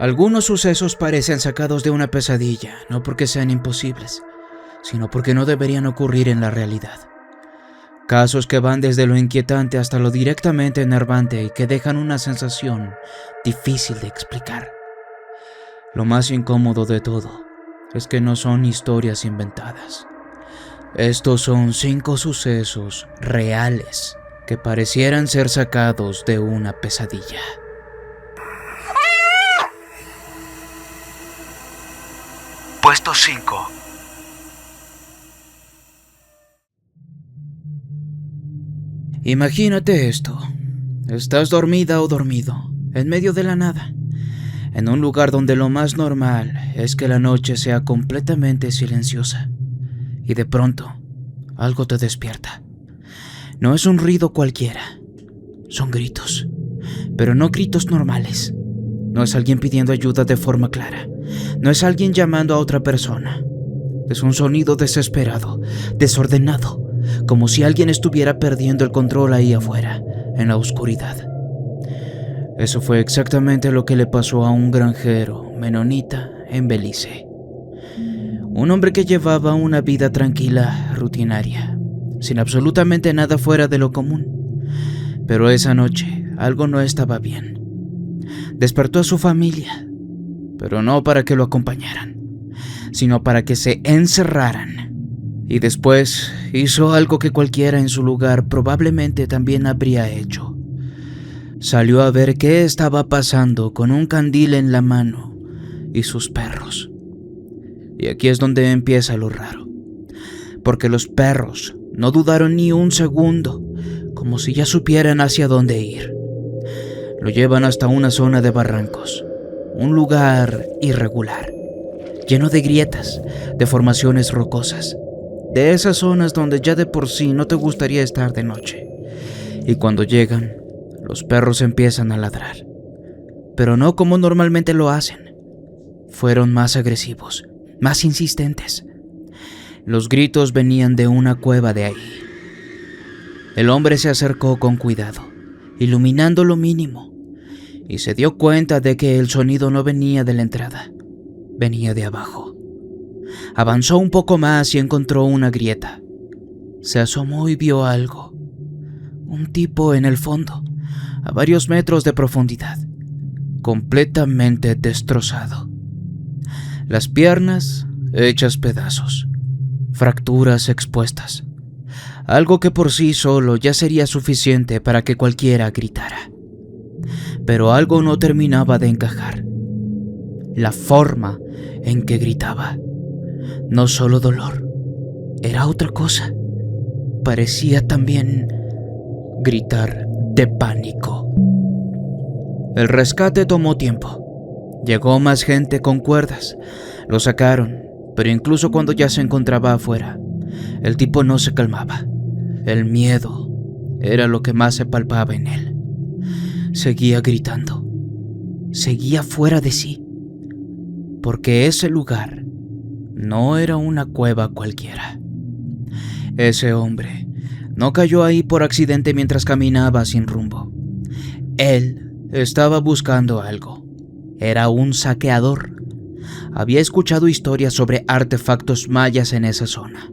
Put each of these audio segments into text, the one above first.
Algunos sucesos parecen sacados de una pesadilla, no porque sean imposibles, sino porque no deberían ocurrir en la realidad. Casos que van desde lo inquietante hasta lo directamente enervante y que dejan una sensación difícil de explicar. Lo más incómodo de todo es que no son historias inventadas. Estos son 5 sucesos reales que parecieran ser sacados de una pesadilla. Puesto 5. Imagínate esto. Estás dormida o dormido, en medio de la nada, en un lugar donde lo más normal es que la noche sea completamente silenciosa. Y de pronto, algo te despierta. No es un ruido cualquiera, son gritos, pero no gritos normales. No es alguien pidiendo ayuda de forma clara, no es alguien llamando a otra persona. Es un sonido desesperado, desordenado, como si alguien estuviera perdiendo el control ahí afuera, en la oscuridad. Eso fue exactamente lo que le pasó a un granjero menonita en Belice. Un hombre que llevaba una vida tranquila, rutinaria, sin absolutamente nada fuera de lo común. Pero esa noche algo no estaba bien. Despertó a su familia, pero no para que lo acompañaran, sino para que se encerraran. Y después hizo algo que cualquiera en su lugar probablemente también habría hecho. Salió a ver qué estaba pasando con un candil en la mano y sus perros. Y aquí es donde empieza lo raro, porque los perros no dudaron ni un segundo, como si ya supieran hacia dónde ir. Lo llevan hasta una zona de barrancos, un lugar irregular, lleno de grietas, de formaciones rocosas, de esas zonas donde ya de por sí no te gustaría estar de noche. Y cuando llegan, los perros empiezan a ladrar, pero no como normalmente lo hacen. Fueron más agresivos, más insistentes. Los gritos venían de una cueva de ahí. El hombre se acercó con cuidado, iluminando lo mínimo, y se dio cuenta de que el sonido no venía de la entrada, venía de abajo. Avanzó un poco más y encontró una grieta. Se asomó y vio algo. Un tipo en el fondo, a varios metros de profundidad, completamente destrozado. Las piernas hechas pedazos, fracturas expuestas. Algo que por sí solo ya sería suficiente para que cualquiera gritara. Pero algo no terminaba de encajar. La forma en que gritaba. No solo dolor, era otra cosa. Parecía también gritar de pánico. El rescate tomó tiempo. Llegó más gente con cuerdas. Lo sacaron, pero incluso cuando ya se encontraba afuera, el tipo no se calmaba. El miedo era lo que más se palpaba en él. Seguía gritando. Seguía fuera de sí. Porque ese lugar no era una cueva cualquiera. Ese hombre no cayó ahí por accidente mientras caminaba sin rumbo. Él estaba buscando algo. Era un saqueador. Había escuchado historias sobre artefactos mayas en esa zona.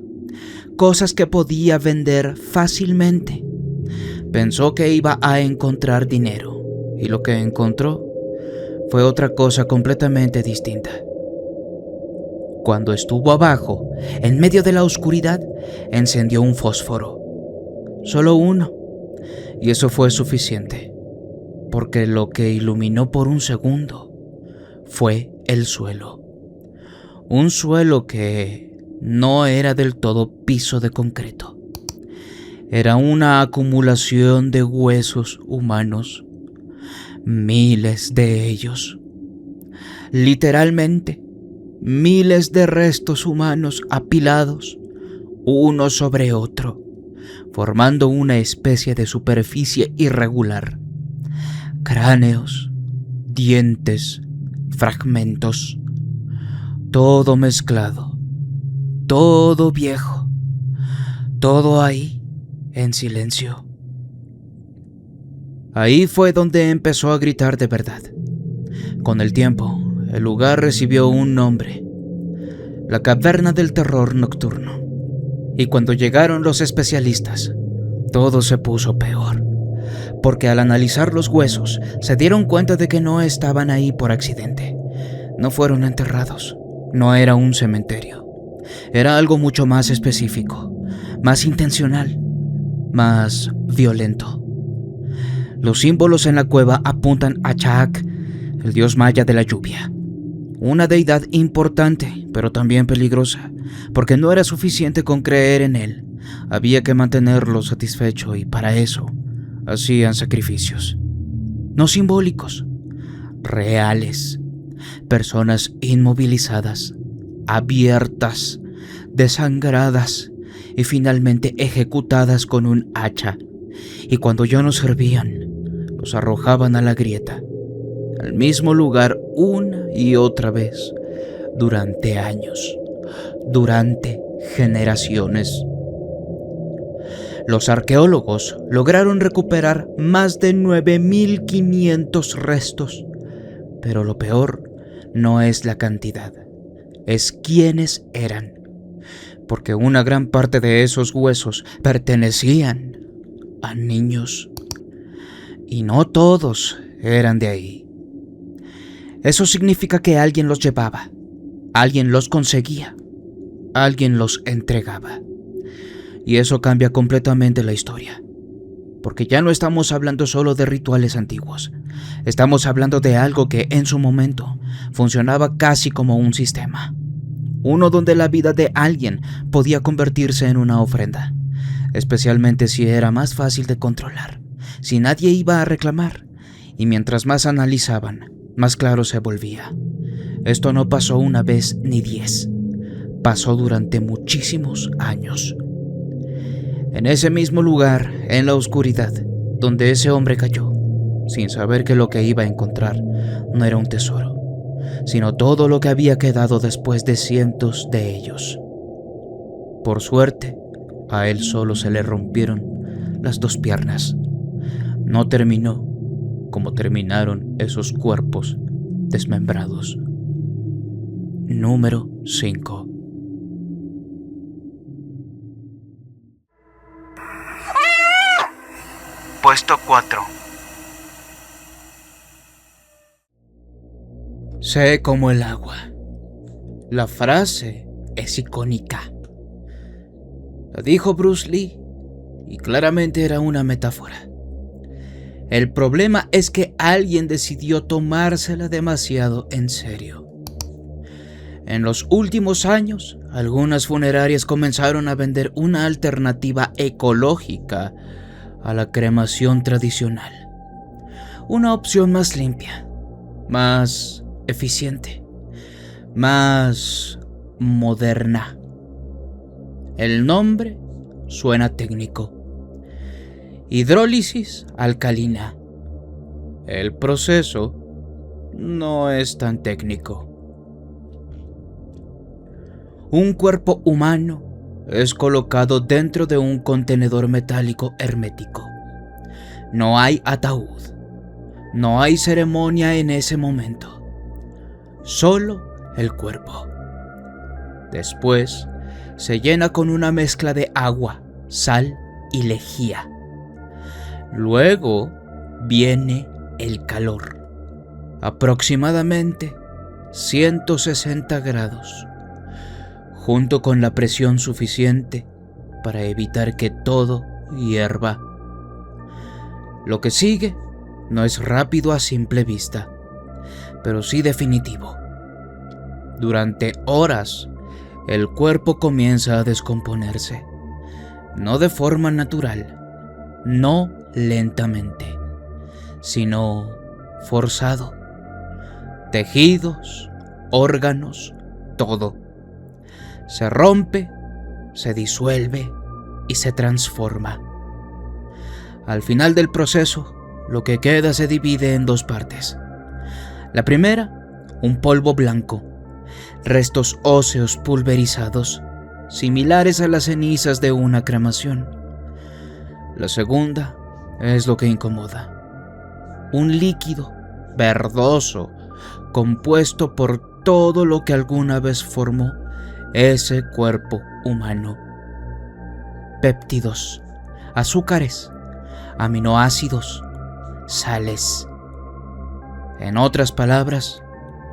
Cosas que podía vender fácilmente. Pensó que iba a encontrar dinero, y lo que encontró fue otra cosa completamente distinta. Cuando estuvo abajo, en medio de la oscuridad, encendió un fósforo. Solo uno, y eso fue suficiente, porque lo que iluminó por un segundo fue el suelo. Un suelo que no era del todo piso de concreto. Era una acumulación de huesos humanos, miles de ellos. Literalmente, miles de restos humanos apilados, uno sobre otro, formando una especie de superficie irregular. Cráneos, dientes, fragmentos, todo mezclado, todo viejo, todo ahí en silencio. Ahí fue donde empezó a gritar de verdad. Con el tiempo, el lugar recibió un nombre: la Caverna del Terror Nocturno. Y cuando llegaron los especialistas, todo se puso peor, porque al analizar los huesos se dieron cuenta de que no estaban ahí por accidente. No fueron enterrados, no era un cementerio. Era algo mucho más específico, más intencional, más violento. Los símbolos en la cueva apuntan a Chaak, el dios maya de la lluvia. Una deidad importante, pero también peligrosa, porque no era suficiente con creer en él. Había que mantenerlo satisfecho y para eso hacían sacrificios. No simbólicos, reales. Personas inmovilizadas, abiertas, desangradas y finalmente ejecutadas con un hacha. Y cuando ya no servían, los arrojaban a la grieta, al mismo lugar una y otra vez, durante años, durante generaciones. Los arqueólogos lograron recuperar más de 9.500 restos, pero lo peor no es la cantidad, es quiénes eran, porque una gran parte de esos huesos pertenecían a niños, y no todos eran de ahí. Eso significa que alguien los llevaba, alguien los conseguía, alguien los entregaba. Y eso cambia completamente la historia, porque ya no estamos hablando solo de rituales antiguos. Estamos hablando de algo que en su momento funcionaba casi como un sistema. Uno donde la vida de alguien podía convertirse en una ofrenda, especialmente si era más fácil de controlar, si nadie iba a reclamar, y mientras más analizaban, más claro se volvía. Esto no pasó una vez ni 10, pasó durante muchísimos años. En ese mismo lugar, en la oscuridad, donde ese hombre cayó, sin saber que lo que iba a encontrar no era un tesoro, sino todo lo que había quedado después de cientos de ellos. Por suerte, a él solo se le rompieron las 2 piernas. No terminó como terminaron esos cuerpos desmembrados. Número 5. Puesto 4. Sé como el agua. La frase es icónica. La dijo Bruce Lee y claramente era una metáfora. El problema es que alguien decidió tomársela demasiado en serio. En los últimos años, algunas funerarias comenzaron a vender una alternativa ecológica a la cremación tradicional. Una opción más limpia, más eficiente, más moderna. El nombre suena técnico: hidrólisis alcalina. El proceso no es tan técnico. Un cuerpo humano es colocado dentro de un contenedor metálico hermético. No hay ataúd, no hay ceremonia en ese momento, solo el cuerpo. Después se llena con una mezcla de agua, sal y lejía. Luego viene el calor, aproximadamente 160 grados, junto con la presión suficiente para evitar que todo hierva. Lo que sigue no es rápido a simple vista, pero sí definitivo. Durante horas, el cuerpo comienza a descomponerse, no de forma natural, no lentamente, sino forzado. Tejidos, órganos, todo. Se rompe, se disuelve y se transforma. Al final del proceso, lo que queda se divide en 2 partes. La primera, un polvo blanco, restos óseos pulverizados, similares a las cenizas de una cremación. La segunda es lo que incomoda. Un líquido verdoso, compuesto por todo lo que alguna vez formó ese cuerpo humano. Péptidos, azúcares, aminoácidos, sales. En otras palabras,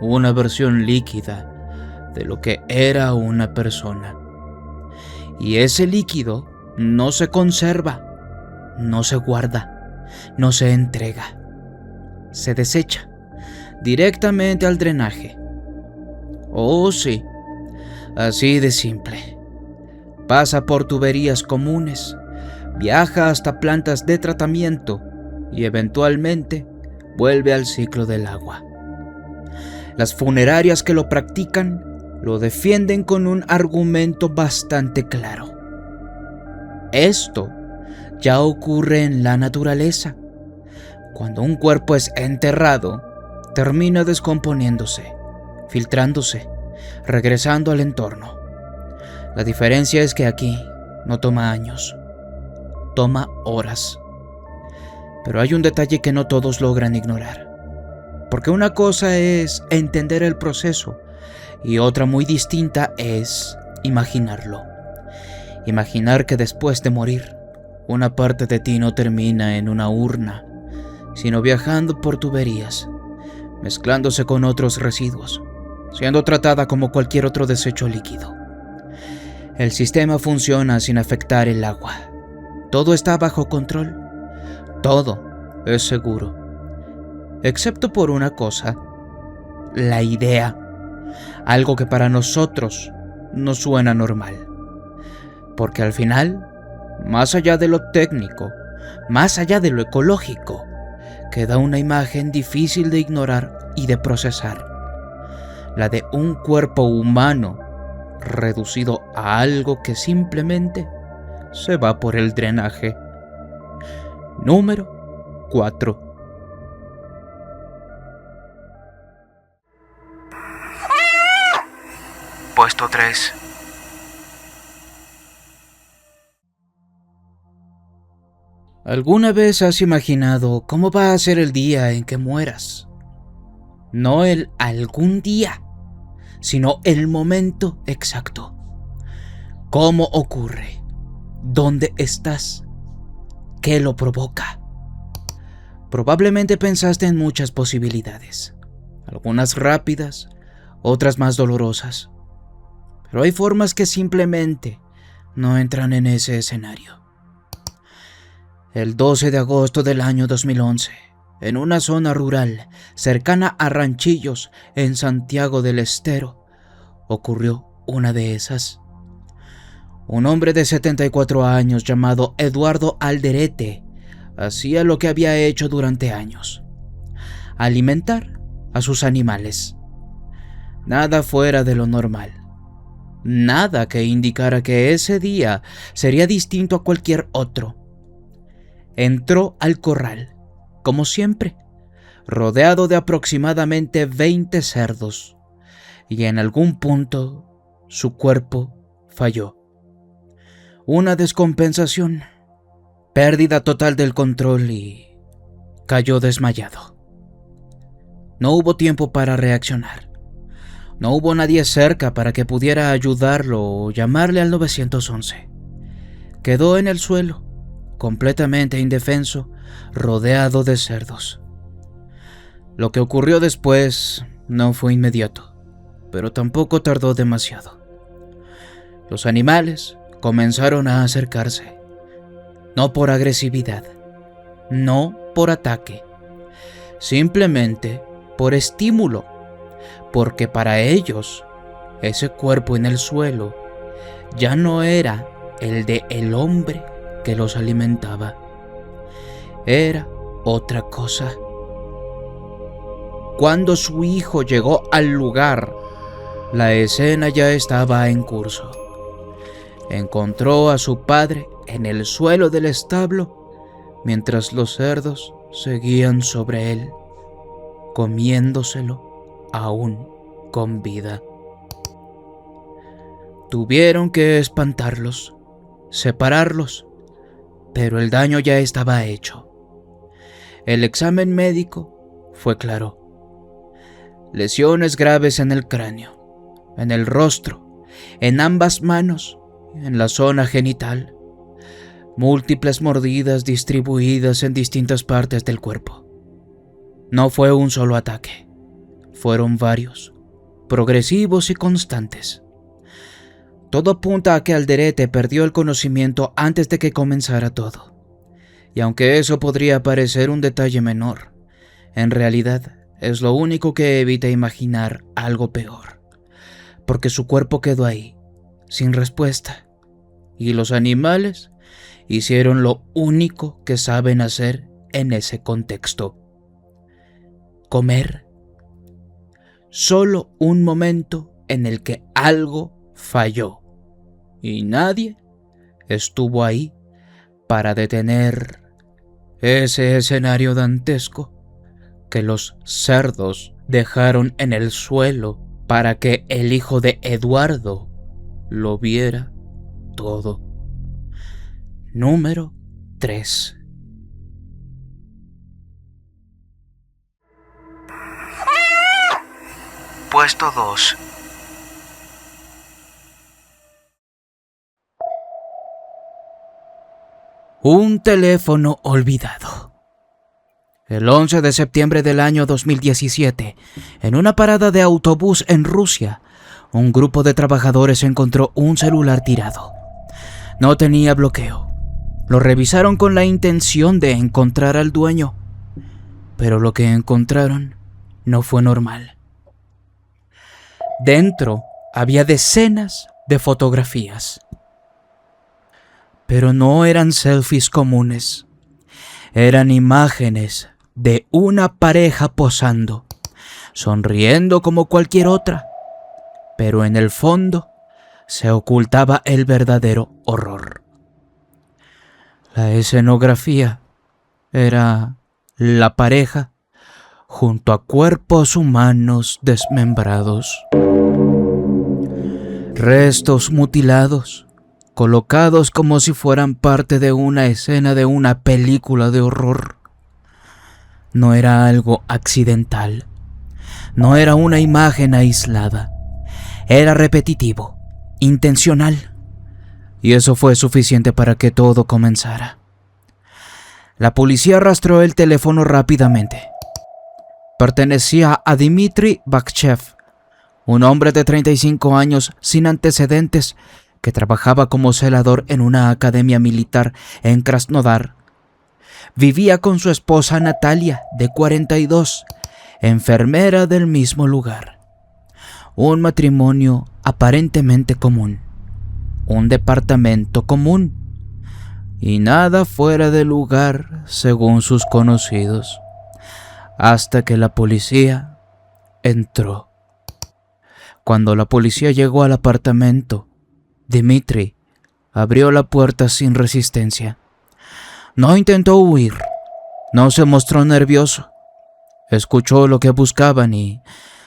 una versión líquida de lo que era una persona. Y ese líquido no se conserva, no se guarda, no se entrega. Se desecha directamente al drenaje. Oh, sí, así de simple. Pasa por tuberías comunes, viaja hasta plantas de tratamiento y eventualmente vuelve al ciclo del agua. Las funerarias que lo practican lo defienden con un argumento bastante claro. Esto ya ocurre en la naturaleza. Cuando un cuerpo es enterrado, termina descomponiéndose, filtrándose, regresando al entorno. La diferencia es que aquí no toma años, toma horas. Pero hay un detalle que no todos logran ignorar. Porque una cosa es entender el proceso y otra muy distinta es imaginarlo. Imaginar que después de morir, una parte de ti no termina en una urna, sino viajando por tuberías, mezclándose con otros residuos, siendo tratada como cualquier otro desecho líquido. El sistema funciona sin afectar el agua. Todo está bajo control. Todo es seguro. Excepto por una cosa: la idea. Algo que para nosotros no suena normal. Porque al final, más allá de lo técnico, más allá de lo ecológico, queda una imagen difícil de ignorar y de procesar. La de un cuerpo humano reducido a algo que simplemente se va por el drenaje. Número 4. Puesto 3. ¿Alguna vez has imaginado cómo va a ser el día en que mueras? No el algún día, sino el momento exacto. ¿Cómo ocurre? ¿Dónde estás? ¿Qué lo provoca? Probablemente pensaste en muchas posibilidades, algunas rápidas, otras más dolorosas. Pero hay formas que simplemente no entran en ese escenario. El 12 de agosto del año 2011, en una zona rural cercana a Ranchillos, en Santiago del Estero, ocurrió una de esas. Un hombre de 74 años llamado Eduardo Alderete hacía lo que había hecho durante años: alimentar a sus animales. Nada fuera de lo normal. Nada que indicara que ese día sería distinto a cualquier otro. Entró al corral, como siempre, rodeado de aproximadamente 20 cerdos, y en algún punto su cuerpo falló. Una descompensación, pérdida total del control y cayó desmayado. No hubo tiempo para reaccionar. No hubo nadie cerca para que pudiera ayudarlo o llamarle al 911. Quedó en el suelo, completamente indefenso, rodeado de cerdos. Lo que ocurrió después no fue inmediato, pero tampoco tardó demasiado. Los animales comenzaron a acercarse, no por agresividad, no por ataque, simplemente por estímulo, porque para ellos ese cuerpo en el suelo ya no era el de el hombre que los alimentaba. Era otra cosa. Cuando su hijo llegó al lugar, la escena ya estaba en curso. Encontró a su padre en el suelo del establo, mientras los cerdos seguían sobre él, comiéndoselo aún con vida. Tuvieron que espantarlos, separarlos, pero el daño ya estaba hecho. El examen médico fue claro. lesiones graves en el cráneo, en el rostro, en ambas manos, en la zona genital, múltiples mordidas distribuidas en distintas partes del cuerpo. No fue un solo ataque, fueron varios, progresivos y constantes. Todo apunta a que Alderete perdió el conocimiento antes de que comenzara todo. Y aunque eso podría parecer un detalle menor, en realidad es lo único que evita imaginar algo peor, porque su cuerpo quedó ahí, sin respuesta, y los animales hicieron lo único que saben hacer en ese contexto: comer. Solo un momento en el que algo falló, y nadie estuvo ahí para detener ese escenario dantesco que los cerdos dejaron en el suelo para que el hijo de Eduardo lo viera todo. Número 3. Puesto 2. Un teléfono olvidado. El 11 de septiembre del año 2017, en una parada de autobús en Rusia, un grupo de trabajadores encontró un celular tirado. No tenía bloqueo. Lo revisaron con la intención de encontrar al dueño, pero lo que encontraron no fue normal. Dentro había decenas de fotografías, pero no eran selfies comunes. Eran imágenes de una pareja posando, sonriendo como cualquier otra, pero en el fondo se ocultaba el verdadero horror. La escenografía era la pareja junto a cuerpos humanos desmembrados, restos mutilados, colocados como si fueran parte de una escena de una película de horror. No era algo accidental, no era una imagen aislada, era repetitivo, intencional, y eso fue suficiente para que todo comenzara. La policía rastreó el teléfono rápidamente. Pertenecía a Dmitry Bakhchev, un hombre de 35 años sin antecedentes que trabajaba como celador en una academia militar en Krasnodar. Vivía con su esposa Natalia, de 42, enfermera del mismo lugar. Un matrimonio aparentemente común, un departamento común, y nada fuera de lugar según sus conocidos, hasta que la policía entró. Cuando la policía llegó al apartamento, Dmitry abrió la puerta sin resistencia. No intentó huir, no se mostró nervioso. Escuchó lo que buscaban y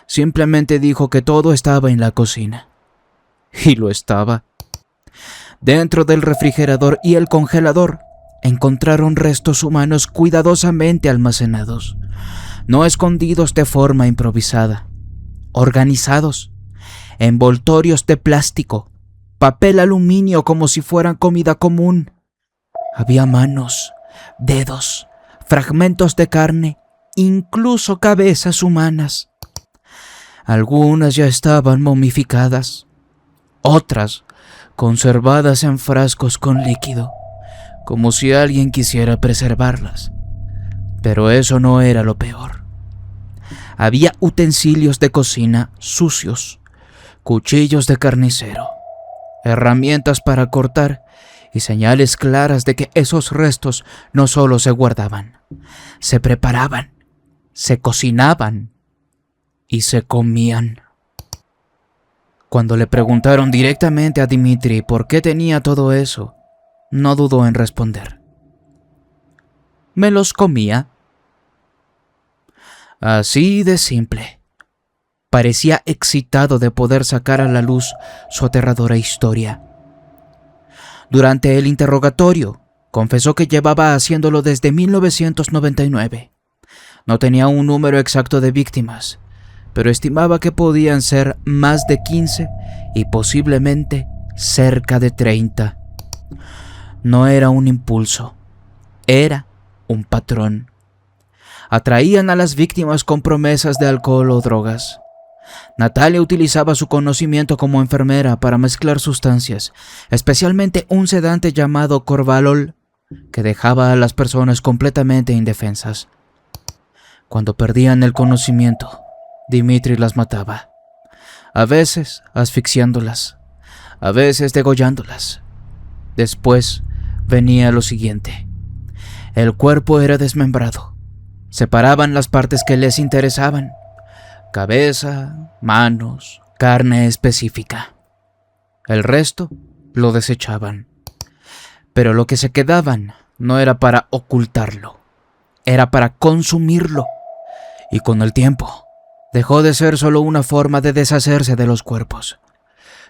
simplemente dijo que todo estaba en la cocina. Y lo estaba. Dentro del refrigerador y el congelador encontraron restos humanos cuidadosamente almacenados, no escondidos de forma improvisada, organizados, envoltorios de plástico, papel aluminio como si fueran comida común. Había manos, dedos, fragmentos de carne, incluso cabezas humanas. Algunas ya estaban momificadas, otras conservadas en frascos con líquido, como si alguien quisiera preservarlas. Pero eso no era lo peor. Había utensilios de cocina sucios, cuchillos de carnicero, herramientas para cortar y señales claras de que esos restos no solo se guardaban, se preparaban, se cocinaban y se comían. Cuando le preguntaron directamente a Dmitry por qué tenía todo eso, no dudó en responder: me los comía. Así de simple. Parecía excitado de poder sacar a la luz su aterradora historia. Durante el interrogatorio, confesó que llevaba haciéndolo desde 1999. No tenía un número exacto de víctimas, pero estimaba que podían ser más de 15 y posiblemente cerca de 30. No era un impulso, era un patrón. Atraían a las víctimas con promesas de alcohol o drogas. Natalia utilizaba su conocimiento como enfermera para mezclar sustancias, especialmente un sedante llamado Corvalol, que dejaba a las personas completamente indefensas. Cuando perdían el conocimiento, Dimitri las mataba, a veces asfixiándolas, a veces degollándolas. Después venía lo siguiente. El cuerpo era desmembrado. Separaban las partes que les interesaban: cabeza, manos, carne específica. El resto lo desechaban. Pero lo que se quedaban no era para ocultarlo, era para consumirlo. Y con el tiempo, dejó de ser solo una forma de deshacerse de los cuerpos.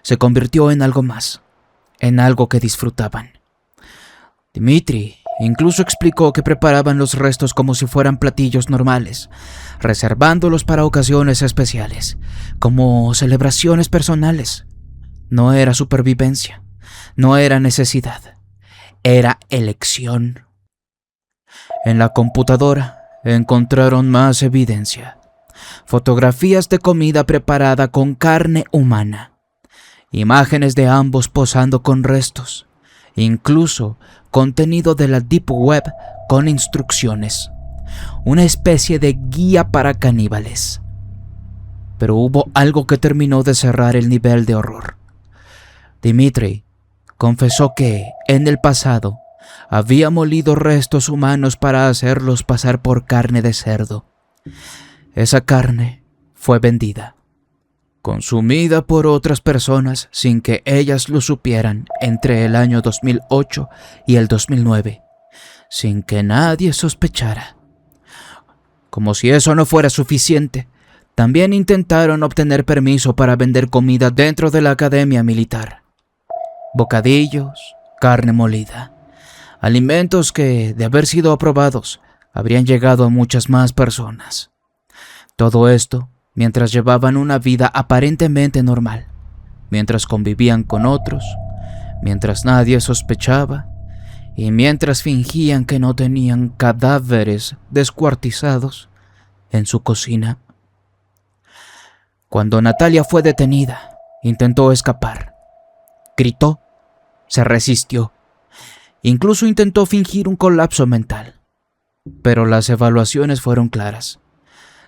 Se convirtió en algo más, en algo que disfrutaban. Dimitri incluso explicó que preparaban los restos como si fueran platillos normales, reservándolos para ocasiones especiales, como celebraciones personales. No era supervivencia, no era necesidad, era elección. En la computadora encontraron más evidencia: fotografías de comida preparada con carne humana, imágenes de ambos posando con restos, incluso contenido de la Deep Web con instrucciones, una especie de guía para caníbales. Pero hubo algo que terminó de cerrar el nivel de horror. Dimitri confesó que, en el pasado, había molido restos humanos para hacerlos pasar por carne de cerdo. Esa carne fue vendida, consumida por otras personas sin que ellas lo supieran entre el año 2008 y el 2009, sin que nadie sospechara. Como si eso no fuera suficiente, también intentaron obtener permiso para vender comida dentro de la academia militar. Bocadillos, carne molida, alimentos que, de haber sido aprobados, habrían llegado a muchas más personas. Todo esto mientras llevaban una vida aparentemente normal, mientras convivían con otros, mientras nadie sospechaba y mientras fingían que no tenían cadáveres descuartizados en su cocina. Cuando Natalia fue detenida, intentó escapar. Gritó, se resistió, incluso intentó fingir un colapso mental, pero las evaluaciones fueron claras.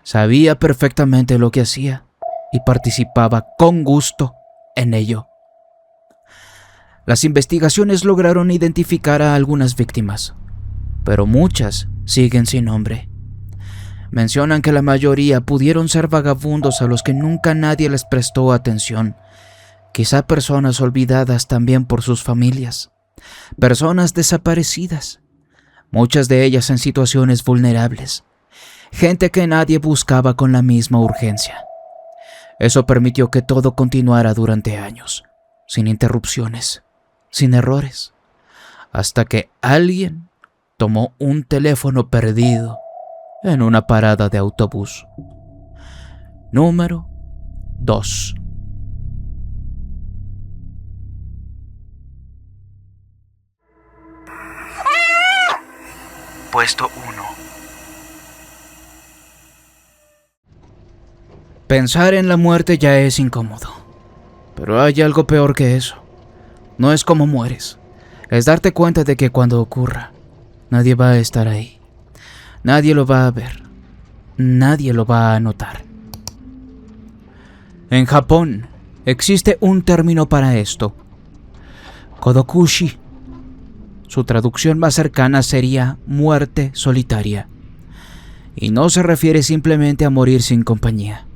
Sabía perfectamente lo que hacía y participaba con gusto en ello. Las investigaciones lograron identificar a algunas víctimas, pero muchas siguen sin nombre. Mencionan que la mayoría pudieron ser vagabundos a los que nunca nadie les prestó atención, quizá personas olvidadas también por sus familias, personas desaparecidas, muchas de ellas en situaciones vulnerables, gente que nadie buscaba con la misma urgencia. Eso permitió que todo continuara durante años, sin interrupciones, sin errores, hasta que alguien tomó un teléfono perdido en una parada de autobús. Número 2. Puesto 1. Pensar en la muerte ya es incómodo, pero hay algo peor que eso. No es cómo mueres, es darte cuenta de que cuando ocurra, nadie va a estar ahí. Nadie lo va a ver, nadie lo va a notar. En Japón existe un término para esto: kodokushi. Su traducción más cercana sería muerte solitaria. Y no se refiere simplemente a morir sin compañía.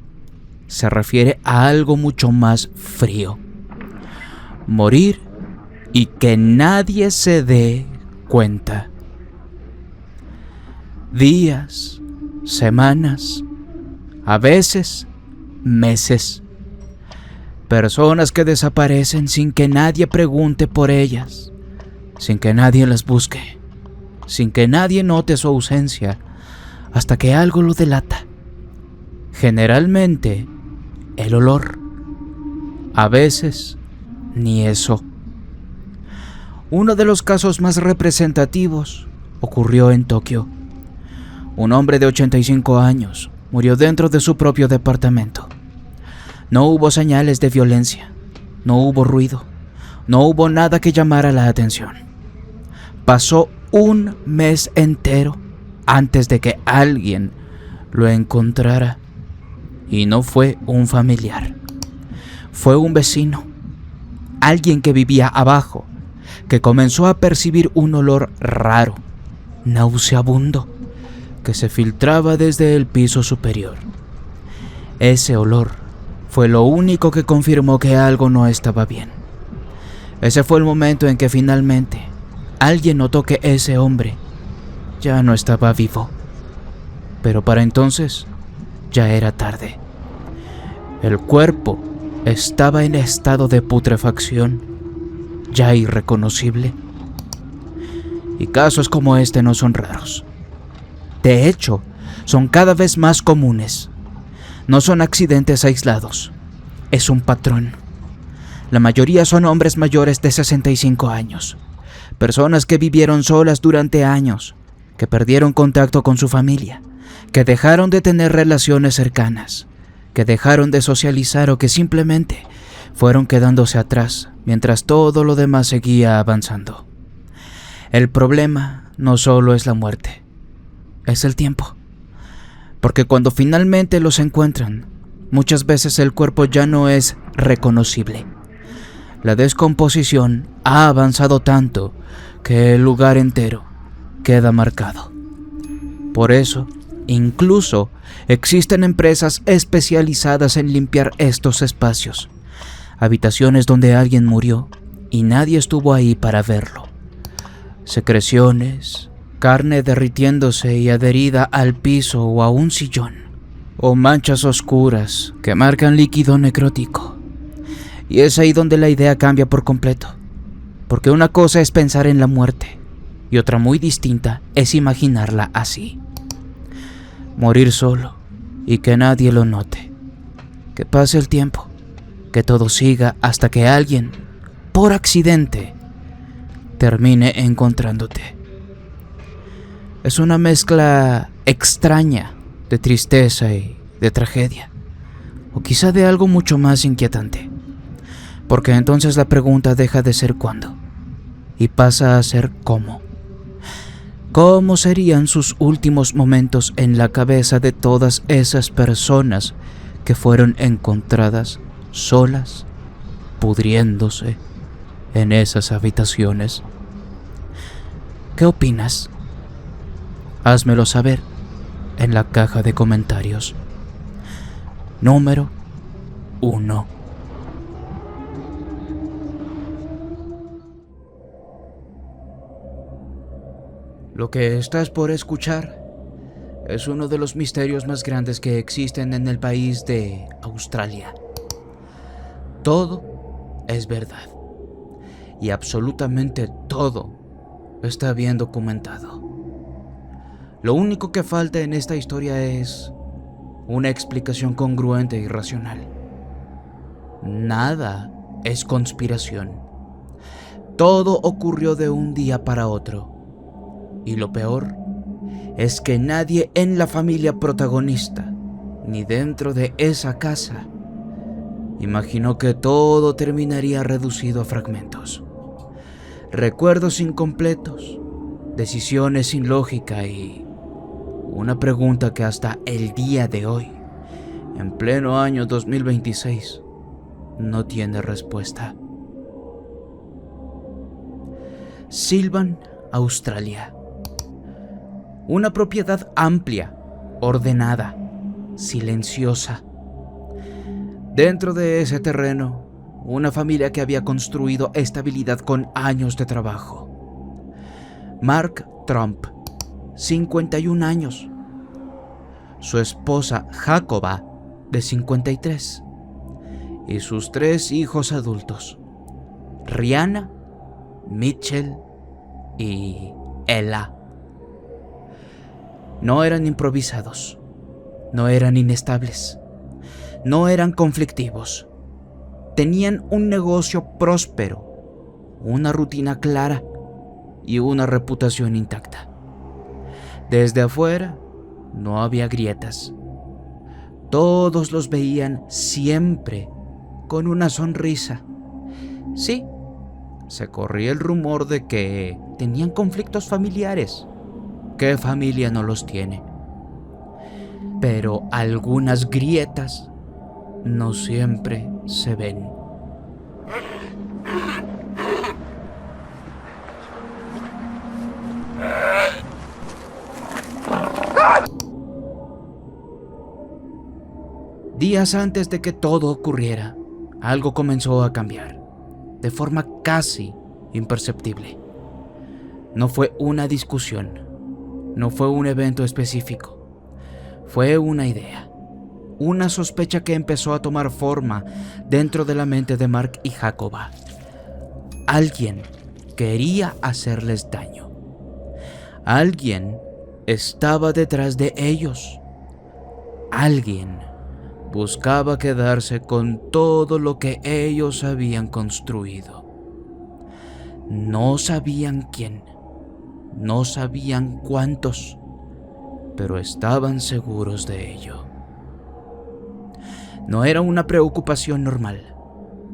Se refiere a algo mucho más frío. Morir y que nadie se dé cuenta. Días, semanas, a veces meses. Personas que desaparecen sin que nadie pregunte por ellas, sin que nadie las busque, sin que nadie note su ausencia, hasta que algo lo delata. Generalmente, el olor. A veces, ni eso. Uno de los casos más representativos ocurrió en Tokio. Un hombre de 85 años murió dentro de su propio departamento. No hubo señales de violencia, no hubo ruido, no hubo nada que llamara la atención. Pasó un mes entero antes de que alguien lo encontrara. Y no fue un familiar, fue un vecino, alguien que vivía abajo, que comenzó a percibir un olor raro, nauseabundo, que se filtraba desde el piso superior. Ese olor fue lo único que confirmó que algo no estaba bien. Ese fue el momento en que finalmente alguien notó que ese hombre ya no estaba vivo. Pero para entonces ya era tarde. El cuerpo estaba en estado de putrefacción, ya irreconocible. Y casos como este no son raros. De hecho, son cada vez más comunes. No son accidentes aislados, es un patrón. La mayoría son hombres mayores de 65 años, personas que vivieron solas durante años, que perdieron contacto con su familia, que dejaron de tener relaciones cercanas, que dejaron de socializar o que simplemente fueron quedándose atrás mientras todo lo demás seguía avanzando. El problema no solo es la muerte, es el tiempo. Porque cuando finalmente los encuentran, muchas veces el cuerpo ya no es reconocible. La descomposición ha avanzado tanto que el lugar entero queda marcado. Por eso, incluso existen empresas especializadas en limpiar estos espacios, habitaciones donde alguien murió y nadie estuvo ahí para verlo. Secreciones, carne derritiéndose y adherida al piso o a un sillón, o manchas oscuras que marcan líquido necrótico. Y es ahí donde la idea cambia por completo, porque una cosa es pensar en la muerte y otra muy distinta es imaginarla así. Morir solo y que nadie lo note, que pase el tiempo, que todo siga hasta que alguien, por accidente, termine encontrándote. Es una mezcla extraña de tristeza y de tragedia, o quizá de algo mucho más inquietante, porque entonces la pregunta deja de ser cuándo y pasa a ser cómo. ¿Cómo serían sus últimos momentos en la cabeza de todas esas personas que fueron encontradas solas, pudriéndose en esas habitaciones? ¿Qué opinas? Házmelo saber en la caja de comentarios. Número 1. Lo que estás por escuchar es uno de los misterios más grandes que existen en el país de Australia. Todo es verdad y absolutamente todo está bien documentado. Lo único que falta en esta historia es una explicación congruente y racional. Nada es conspiración. Todo ocurrió de un día para otro. Y lo peor es que nadie en la familia protagonista, ni dentro de esa casa, imaginó que todo terminaría reducido a fragmentos. Recuerdos incompletos, decisiones sin lógica y una pregunta que hasta el día de hoy, en pleno año 2026, no tiene respuesta. Sylvan, Australia. Una propiedad amplia, ordenada, silenciosa. Dentro de ese terreno, una familia que había construido estabilidad con años de trabajo. Mark Trump, 51 años. Su esposa Jacoba, de 53. Y sus 3 hijos adultos, Rihanna, Mitchell y Ella. No eran improvisados, No eran inestables, no eran conflictivos. Tenían un negocio próspero, una rutina clara y una reputación intacta. Desde afuera no había grietas. Todos los veían siempre con una sonrisa. Sí, se corría el rumor de que tenían conflictos familiares. ¿Qué familia no los tiene? Pero algunas grietas no siempre se ven. Días antes de que todo ocurriera, algo comenzó a cambiar, de forma casi imperceptible. No fue una discusión, no fue un evento específico, fue una idea, una sospecha que empezó a tomar forma dentro de la mente de Mark y Jacoba. Alguien quería hacerles daño. Alguien estaba detrás de ellos. Alguien buscaba quedarse con todo lo que ellos habían construido. No sabían quién, no sabían cuántos, pero estaban seguros de ello. No era una preocupación normal,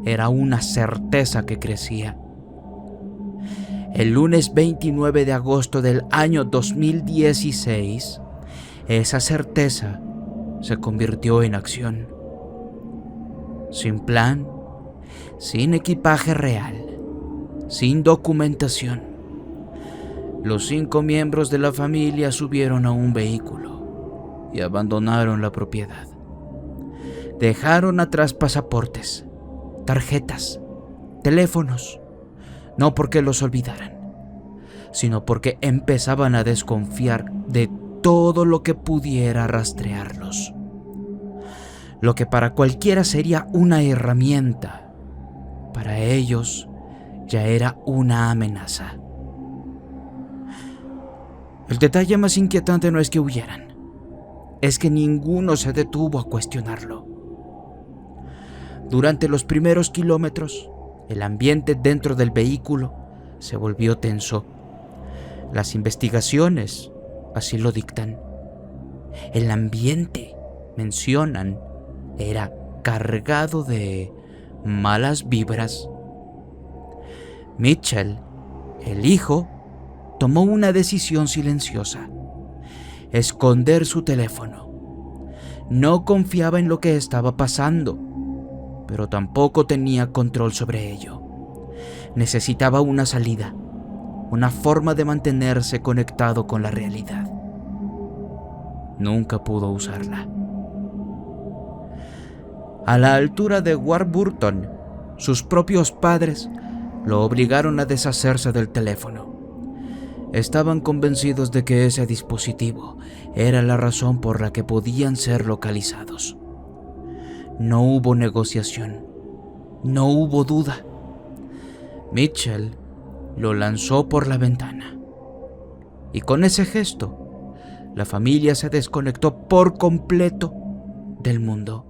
era una certeza que crecía. El lunes 29 de agosto del año 2016, esa certeza se convirtió en acción. Sin plan, sin equipaje real, sin documentación, los 5 miembros de la familia subieron a un vehículo y abandonaron la propiedad. Dejaron atrás pasaportes, tarjetas, teléfonos, no porque los olvidaran, sino porque empezaban a desconfiar de todo lo que pudiera rastrearlos. Lo que para cualquiera sería una herramienta, para ellos ya era una amenaza. El detalle más inquietante no es que huyeran, es que ninguno se detuvo a cuestionarlo. Durante los primeros kilómetros, el ambiente dentro del vehículo se volvió tenso. Las investigaciones así lo dictan. El ambiente, mencionan, era cargado de malas vibras. Mitchell, el hijo, tomó una decisión silenciosa: esconder su teléfono. No confiaba en lo que estaba pasando, pero tampoco tenía control sobre ello. Necesitaba una salida, una forma de mantenerse conectado con la realidad. Nunca pudo usarla. A la altura de Warburton, sus propios padres lo obligaron a deshacerse del teléfono. Estaban convencidos de que ese dispositivo era la razón por la que podían ser localizados. No hubo negociación, no hubo duda. Mitchell lo lanzó por la ventana. Y con ese gesto, la familia se desconectó por completo del mundo.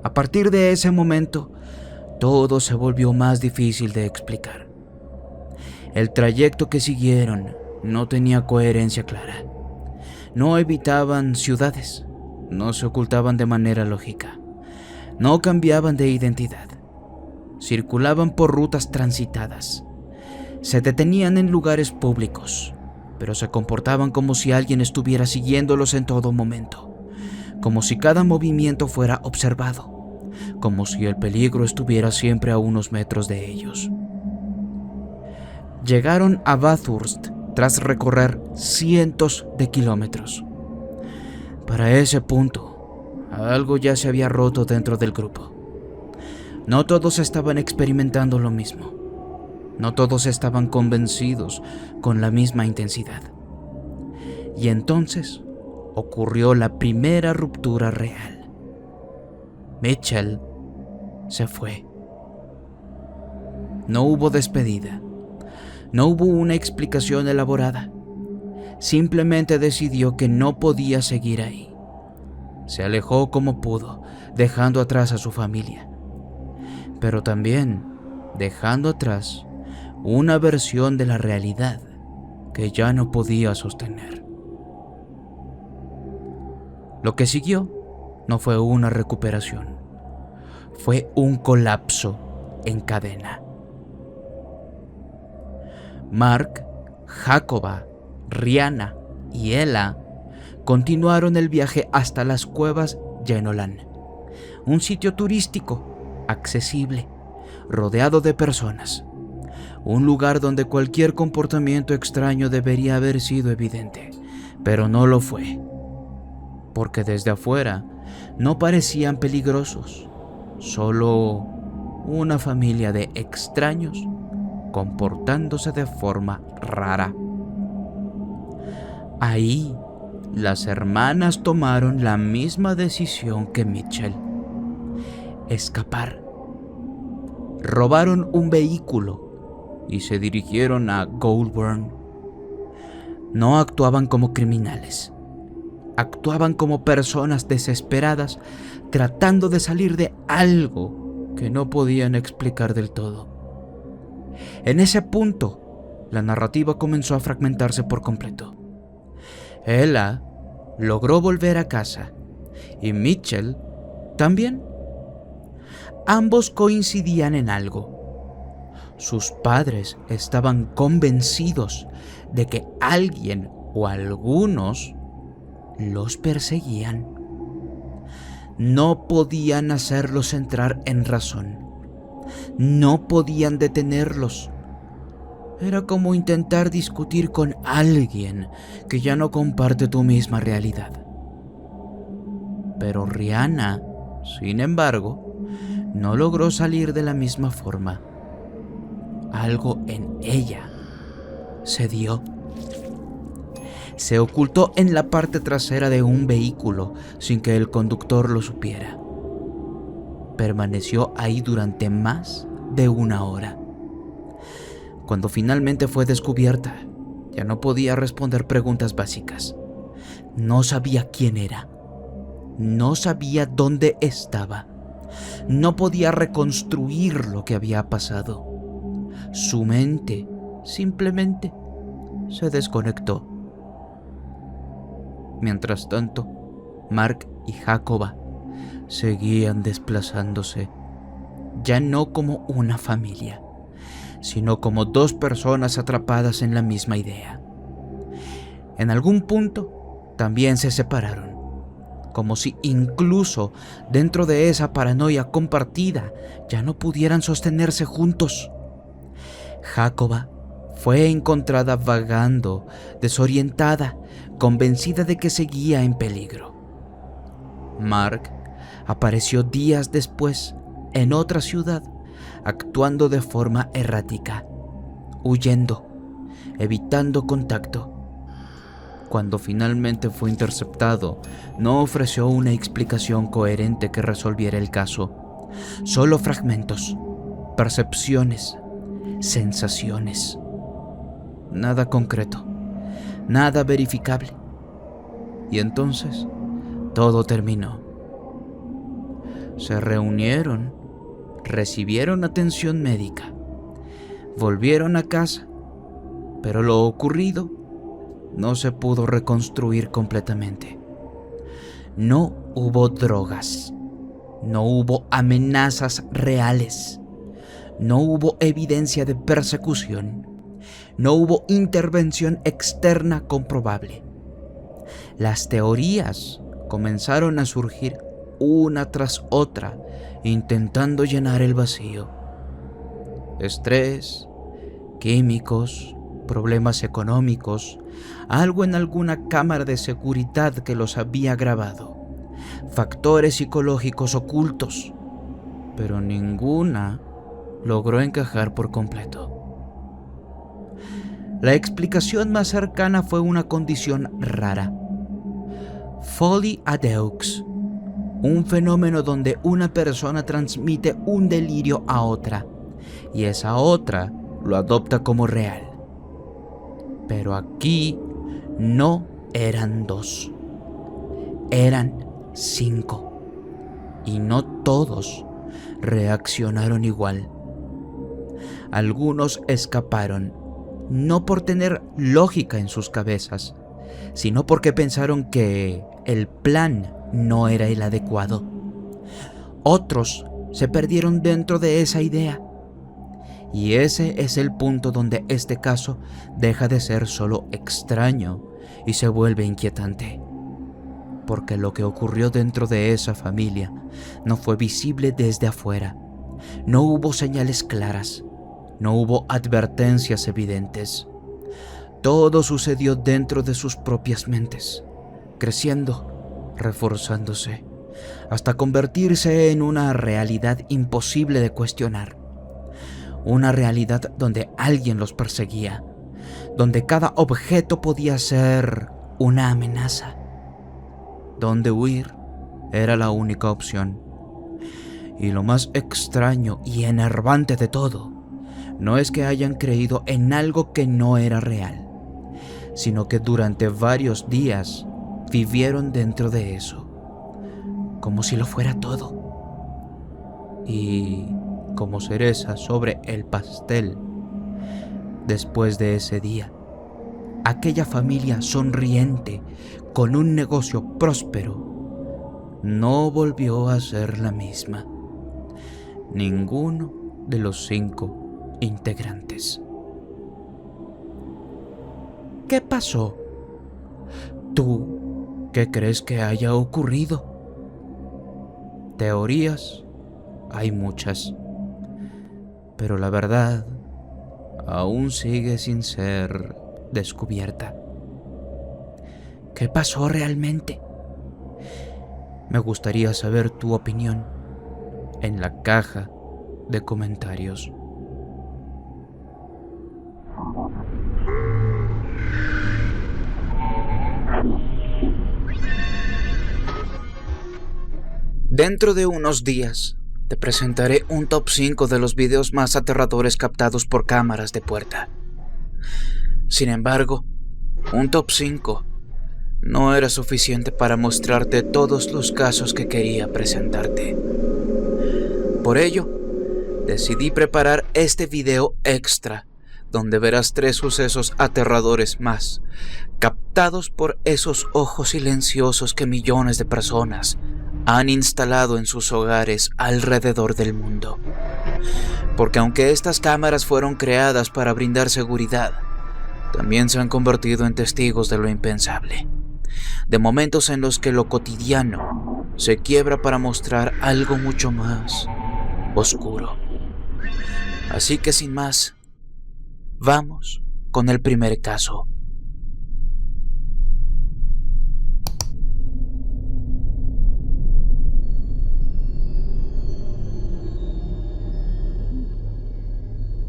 A partir de ese momento, todo se volvió más difícil de explicar. El trayecto que siguieron no tenía coherencia clara. No evitaban ciudades, no se ocultaban de manera lógica, no cambiaban de identidad. Circulaban por rutas transitadas, se detenían en lugares públicos, pero se comportaban como si alguien estuviera siguiéndolos en todo momento, como si cada movimiento fuera observado, como si el peligro estuviera siempre a unos metros de ellos. Llegaron a Bathurst tras recorrer cientos de kilómetros. Para ese punto, algo ya se había roto dentro del grupo. No todos estaban experimentando lo mismo. No todos estaban convencidos con la misma intensidad. Y entonces ocurrió la primera ruptura real. Mitchell se fue. No hubo despedida. No hubo una explicación elaborada. simplemente decidió que no podía seguir ahí. Se alejó como pudo, dejando atrás a su familia, pero también dejando atrás una versión de la realidad que ya no podía sostener. Lo que siguió no fue una recuperación, fue un colapso en cadena. Mark, Jacoba, Rihanna y Ella continuaron el viaje hasta las cuevas Jenolan, un sitio turístico, accesible, rodeado de personas, un lugar donde cualquier comportamiento extraño debería haber sido evidente, pero no lo fue, porque desde afuera no parecían peligrosos, solo una familia de extraños comportándose de forma rara. Ahí, las hermanas tomaron la misma decisión que Mitchell: escapar. Robaron un vehículo y se dirigieron a Goulburn. No actuaban como criminales, actuaban como personas desesperadas tratando de salir de algo que no podían explicar del todo. En ese punto, la narrativa comenzó a fragmentarse por completo. Ella logró volver a casa y Mitchell también. Ambos coincidían en algo. Sus padres estaban convencidos de que alguien o algunos los perseguían. No podían hacerlos entrar en razón. No podían detenerlos. Era como intentar discutir con alguien que ya no comparte tu misma realidad. Pero Rihanna, sin embargo, no logró salir de la misma forma. Algo en ella cedió. Se ocultó en la parte trasera de un vehículo sin que el conductor lo supiera. Permaneció ahí durante más de una hora. Cuando finalmente fue descubierta, ya no podía responder preguntas básicas. No sabía quién era. No sabía dónde estaba. No podía reconstruir lo que había pasado. Su mente simplemente se desconectó. Mientras tanto, Mark y Jacoba seguían desplazándose, ya no como una familia, sino como dos personas atrapadas en la misma idea. En algún punto, también se separaron, como si incluso dentro de esa paranoia compartida ya no pudieran sostenerse juntos. Jacoba fue encontrada vagando, desorientada, convencida de que seguía en peligro. Mark apareció días después en otra ciudad, actuando de forma errática, huyendo, evitando contacto. Cuando finalmente fue interceptado, no ofreció una explicación coherente que resolviera el caso. Solo fragmentos, percepciones, sensaciones. Nada concreto, nada verificable. Y entonces, todo terminó. Se reunieron, recibieron atención médica, volvieron a casa, pero lo ocurrido no se pudo reconstruir completamente. No hubo drogas, no hubo amenazas reales, no hubo evidencia de persecución, no hubo intervención externa comprobable. Las teorías comenzaron a surgir una tras otra, intentando llenar el vacío. Estrés, químicos, problemas económicos, algo en alguna cámara de seguridad que los había grabado, factores psicológicos ocultos, pero ninguna logró encajar por completo. La explicación más cercana fue una condición rara: folie à deux, un fenómeno donde una persona transmite un delirio a otra y esa otra lo adopta como real. Pero aquí No eran 2, eran 5. Y no todos reaccionaron igual. Algunos escaparon, no por tener lógica en sus cabezas, sino porque pensaron que el plan no era el adecuado. Otros se perdieron dentro de esa idea. Y ese es el punto donde este caso deja de ser solo extraño y se vuelve inquietante. Porque lo que ocurrió dentro de esa familia no fue visible desde afuera. No hubo señales claras, no hubo advertencias evidentes. Todo sucedió dentro de sus propias mentes, creciendo, reforzándose, hasta convertirse en una realidad imposible de cuestionar. Una realidad donde alguien los perseguía, donde cada objeto podía ser una amenaza, donde huir era la única opción. Y lo más extraño y enervante de todo, no es que hayan creído en algo que no era real, sino que durante varios días vivieron dentro de eso, como si lo fuera todo. Y como cereza sobre el pastel, después de ese día, aquella familia sonriente, con un negocio próspero, no volvió a ser la misma. Ninguno de los 5 integrantes. ¿Qué pasó? ¿Tú qué crees que haya ocurrido? Teorías hay muchas, pero la verdad aún sigue sin ser descubierta. ¿Qué pasó realmente? Me gustaría saber tu opinión en la caja de comentarios. Dentro de unos días te presentaré un top 5 de los videos más aterradores captados por cámaras de puerta. Sin embargo, un top 5 no era suficiente para mostrarte todos los casos que quería presentarte. Por ello, decidí preparar este video extra, donde verás 3 sucesos aterradores más, captados por esos ojos silenciosos que millones de personas han instalado en sus hogares alrededor del mundo. Porque aunque estas cámaras fueron creadas para brindar seguridad, también se han convertido en testigos de lo impensable, de momentos en los que lo cotidiano se quiebra para mostrar algo mucho más oscuro. Así que sin más, vamos con el primer caso.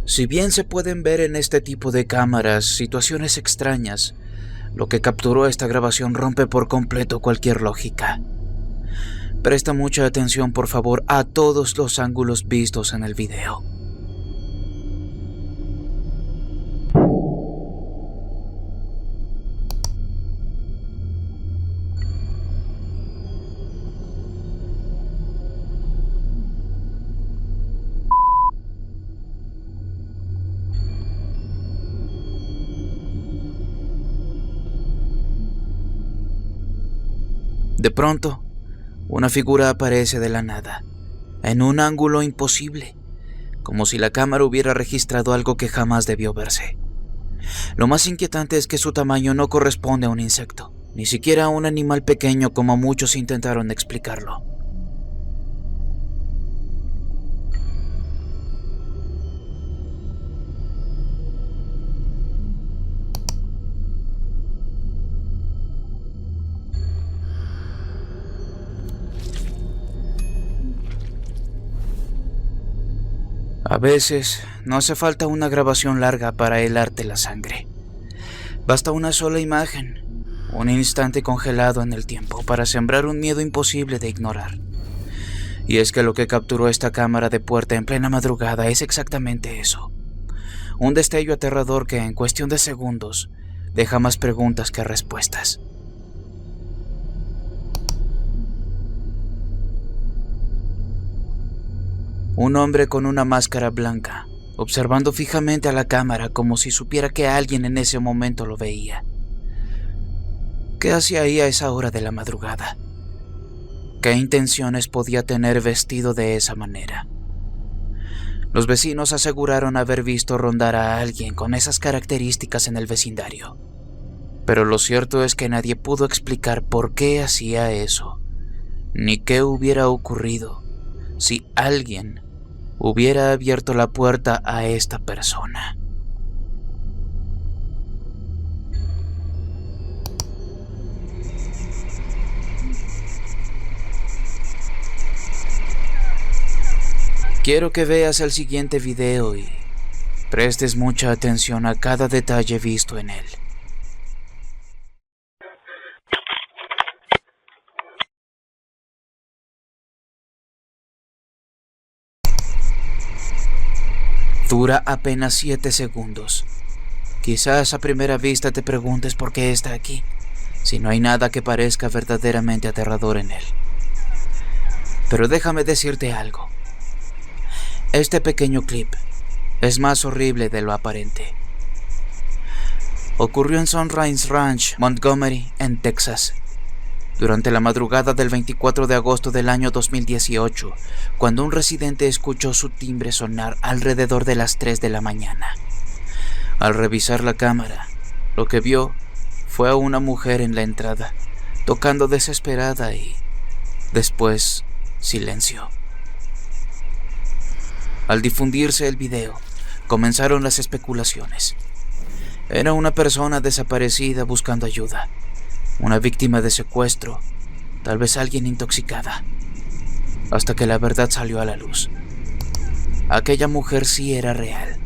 Si bien se pueden ver en este tipo de cámaras situaciones extrañas, lo que capturó esta grabación rompe por completo cualquier lógica. Presta mucha atención, por favor, a todos los ángulos vistos en el video. De pronto, una figura aparece de la nada, en un ángulo imposible, como si la cámara hubiera registrado algo que jamás debió verse. Lo más inquietante es que su tamaño no corresponde a un insecto, ni siquiera a un animal pequeño como muchos intentaron explicarlo. A veces no hace falta una grabación larga para helarte la sangre. Basta una sola imagen, un instante congelado en el tiempo para sembrar un miedo imposible de ignorar. Y es que lo que capturó esta cámara de puerta en plena madrugada es exactamente eso. Un destello aterrador que en cuestión de segundos deja más preguntas que respuestas. Un hombre con una máscara blanca, observando fijamente a la cámara como si supiera que alguien en ese momento lo veía. ¿Qué hacía ahí a esa hora de la madrugada? ¿Qué intenciones podía tener vestido de esa manera? Los vecinos aseguraron haber visto rondar a alguien con esas características en el vecindario. Pero lo cierto es que nadie pudo explicar por qué hacía eso, ni qué hubiera ocurrido si alguien hubiera abierto la puerta a esta persona. Quiero que veas el siguiente video y prestes mucha atención a cada detalle visto en él. Dura apenas 7 segundos. Quizás a primera vista te preguntes por qué está aquí, si no hay nada que parezca verdaderamente aterrador en él. Pero déjame decirte algo. Este pequeño clip es más horrible de lo aparente. Ocurrió en Sunrise Ranch, Montgomery, en Texas, durante la madrugada del 24 de agosto del año 2018, cuando un residente escuchó su timbre sonar alrededor de las 3 de la mañana. Al revisar la cámara, lo que vio fue a una mujer en la entrada, tocando desesperada y, después, silencio. Al difundirse el video, comenzaron las especulaciones. Era una persona desaparecida buscando ayuda, una víctima de secuestro, tal vez alguien intoxicada, hasta que la verdad salió a la luz. Aquella mujer sí era real,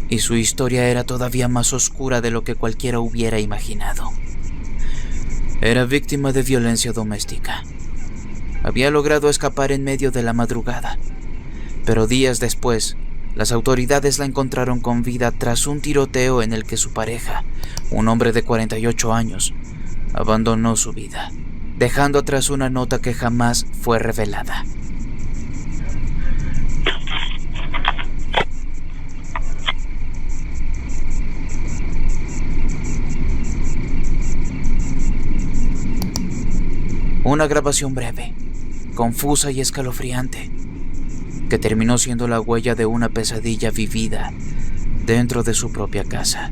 y su historia era todavía más oscura de lo que cualquiera hubiera imaginado. Era víctima de violencia doméstica. Había logrado escapar en medio de la madrugada, pero días después, las autoridades la encontraron con vida tras un tiroteo en el que su pareja, un hombre de 48 años, abandonó su vida, dejando atrás una nota que jamás fue revelada. Una grabación breve, confusa y escalofriante, que terminó siendo la huella de una pesadilla vivida dentro de su propia casa.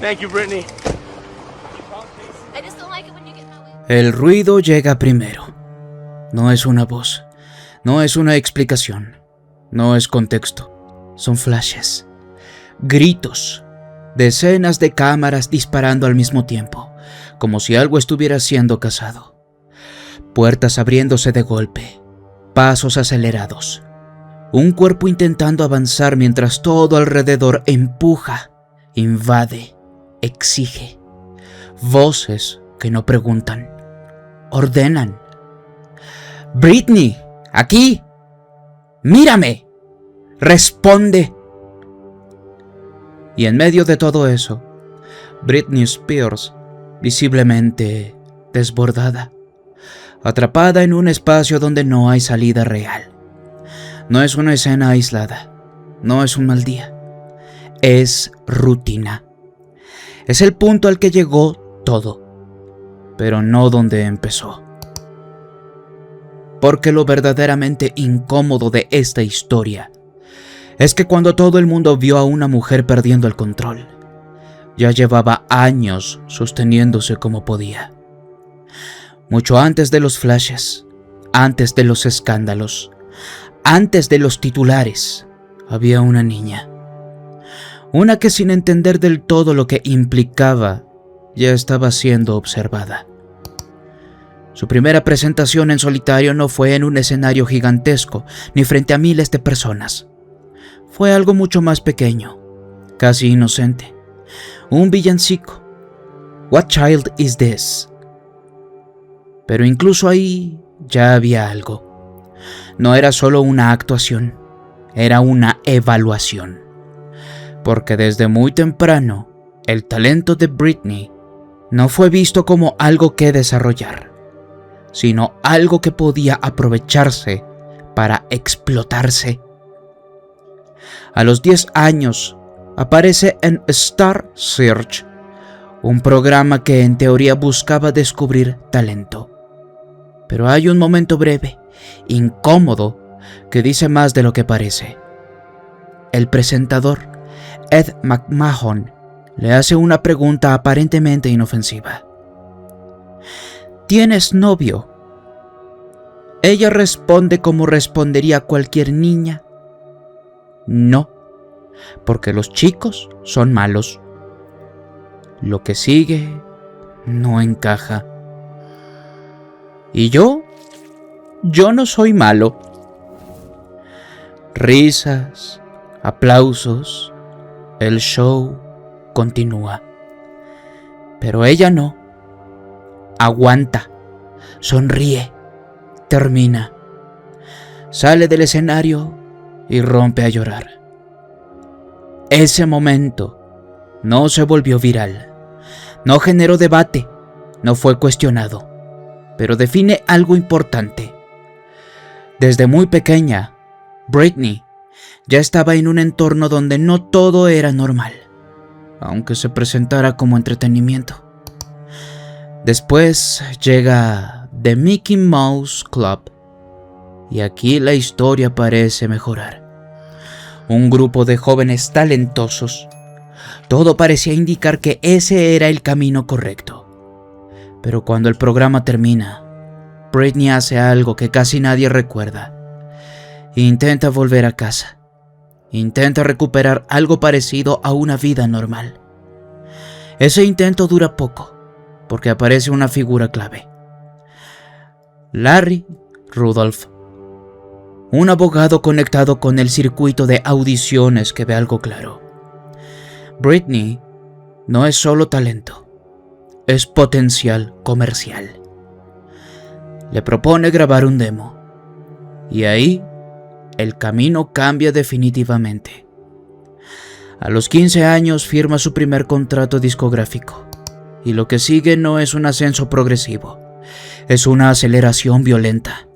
Thank you, Brittany. El ruido llega primero. No es una voz, no es una explicación, no es contexto. Son flashes, gritos, decenas de cámaras disparando al mismo tiempo, como si algo estuviera siendo cazado. Puertas abriéndose de golpe, pasos acelerados, un cuerpo intentando avanzar mientras todo alrededor empuja, invade, exige. Voces que no preguntan, ordenan. Britney, aquí. Mírame. Responde. Y en medio de todo eso, Britney Spears, visiblemente desbordada, atrapada en un espacio donde no hay salida real. No es una escena aislada, no es un mal día, es rutina. Es el punto al que llegó todo, pero no donde empezó. Porque lo verdaderamente incómodo de esta historia es que cuando todo el mundo vio a una mujer perdiendo el control, ya llevaba años sosteniéndose como podía. Mucho antes de los flashes, antes de los escándalos, antes de los titulares, había una niña. Una que sin entender del todo lo que implicaba, ya estaba siendo observada. Su primera presentación en solitario no fue en un escenario gigantesco, ni frente a miles de personas. Fue algo mucho más pequeño, casi inocente. Un villancico. What child is this? Pero incluso ahí ya había algo. no era solo una actuación, era una evaluación. Porque desde muy temprano, el talento de Britney no fue visto como algo que desarrollar, sino algo que podía aprovecharse para explotarse. A los 10 años, aparece en Star Search, un programa que en teoría buscaba descubrir talento. Pero hay un momento breve, incómodo, que dice más de lo que parece. El presentador, Ed McMahon, le hace una pregunta aparentemente inofensiva. ¿Tienes novio? Ella responde como respondería cualquier niña. No, porque los chicos son malos. Lo que sigue no encaja. ¿Y yo? Yo no soy malo. Risas, aplausos, el show continúa. Pero ella no. Aguanta, sonríe, termina. Sale del escenario y rompe a llorar. Ese momento no se volvió viral, no generó debate, no fue cuestionado, pero define algo importante. Desde muy pequeña, Britney ya estaba en un entorno donde no todo era normal, aunque se presentara como entretenimiento. Después llega The Mickey Mouse Club, y aquí la historia parece mejorar. Un grupo de jóvenes talentosos. Todo parecía indicar que ese era el camino correcto. Pero cuando el programa termina, Britney hace algo que casi nadie recuerda. Intenta volver a casa. Intenta recuperar algo parecido a una vida normal. Ese intento dura poco, porque aparece una figura clave. Larry Rudolph. Un abogado conectado con el circuito de audiciones que ve algo claro. Britney no es solo talento, es potencial comercial. Le propone grabar un demo, y ahí el camino cambia definitivamente. A los 15 años firma su primer contrato discográfico, y lo que sigue no es un ascenso progresivo, es una aceleración violenta.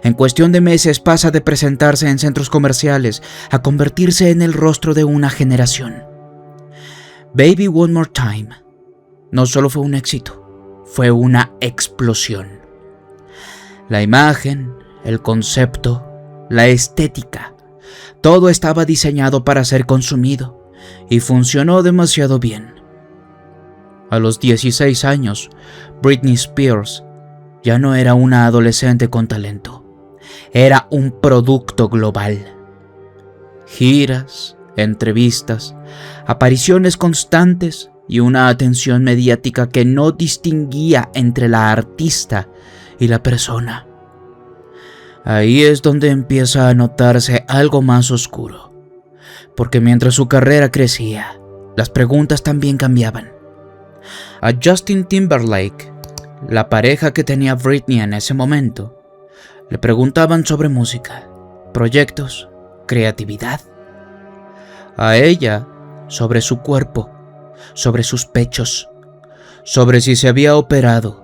En cuestión de meses pasa de presentarse en centros comerciales a convertirse en el rostro de una generación. Baby One More Time no solo fue un éxito, fue una explosión. La imagen, el concepto, la estética, todo estaba diseñado para ser consumido y funcionó demasiado bien. A los 16 años, Britney Spears ya no era una adolescente con talento, era un producto global. Giras, entrevistas, apariciones constantes y una atención mediática que no distinguía entre la artista y la persona. Ahí es donde empieza a notarse algo más oscuro, porque mientras su carrera crecía, las preguntas también cambiaban. A Justin Timberlake, la pareja que tenía Britney en ese momento, le preguntaban sobre música, proyectos, creatividad. A ella, sobre su cuerpo, sobre sus pechos, sobre si se había operado,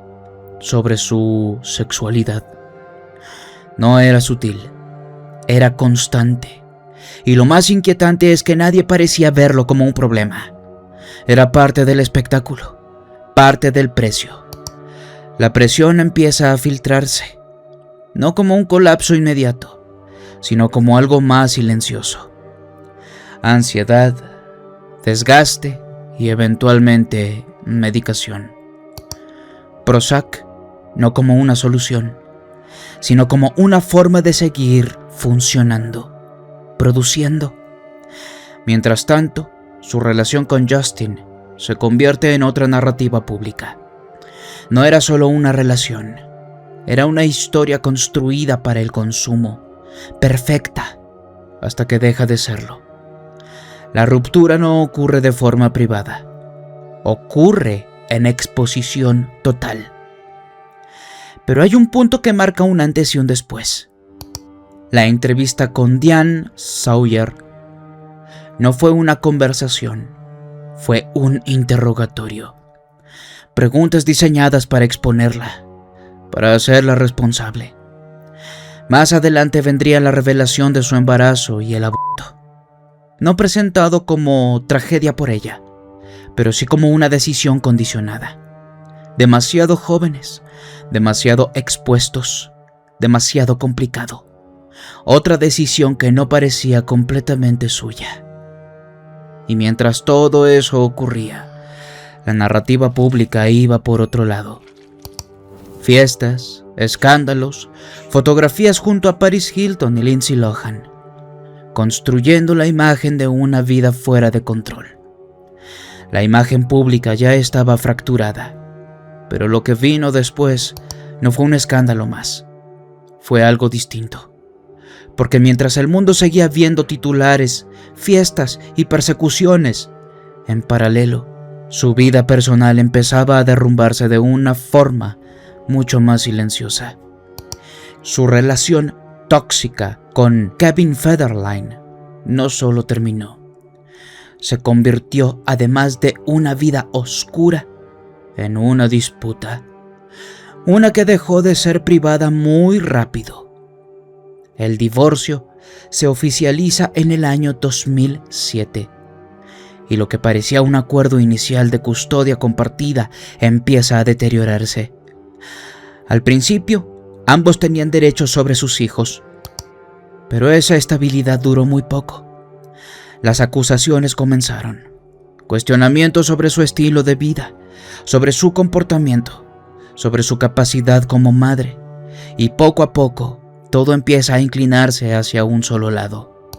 sobre su sexualidad. No era sutil, era constante. Y lo más inquietante es que nadie parecía verlo como un problema. Era parte del espectáculo, parte del precio. La presión empieza a filtrarse, no como un colapso inmediato, sino como algo más silencioso. Ansiedad, desgaste y eventualmente medicación. Prozac no como una solución, sino como una forma de seguir funcionando, produciendo. Mientras tanto, su relación con Justin se convierte en otra narrativa pública. No era solo una relación, era una historia construida para el consumo, perfecta, hasta que deja de serlo. La ruptura no ocurre de forma privada, ocurre en exposición total. Pero hay un punto que marca un antes y un después. La entrevista con Diane Sawyer no fue una conversación, fue un interrogatorio. Preguntas diseñadas para exponerla, para hacerla responsable. Más adelante vendría la revelación de su embarazo y el aborto. No presentado como tragedia por ella, pero sí como una decisión condicionada. Demasiado jóvenes, demasiado expuestos, demasiado complicado. Otra decisión que no parecía completamente suya. Y mientras todo eso ocurría, la narrativa pública iba por otro lado. Fiestas, escándalos, fotografías junto a Paris Hilton y Lindsay Lohan, construyendo la imagen de una vida fuera de control. La imagen pública ya estaba fracturada, pero lo que vino después no fue un escándalo más, fue algo distinto. Porque mientras el mundo seguía viendo titulares, fiestas y persecuciones, en paralelo, su vida personal empezaba a derrumbarse de una forma mucho más silenciosa. Su relación tóxica con Kevin Federline no solo terminó, se convirtió, además de una vida oscura, en una disputa. Una que dejó de ser privada muy rápido. El divorcio se oficializa en el año 2007 y lo que parecía un acuerdo inicial de custodia compartida empieza a deteriorarse. Al principio, ambos tenían derechos sobre sus hijos, pero esa estabilidad duró muy poco. Las acusaciones comenzaron, cuestionamientos sobre su estilo de vida, sobre su comportamiento, sobre su capacidad como madre, y poco a poco todo empieza a inclinarse hacia un solo lado.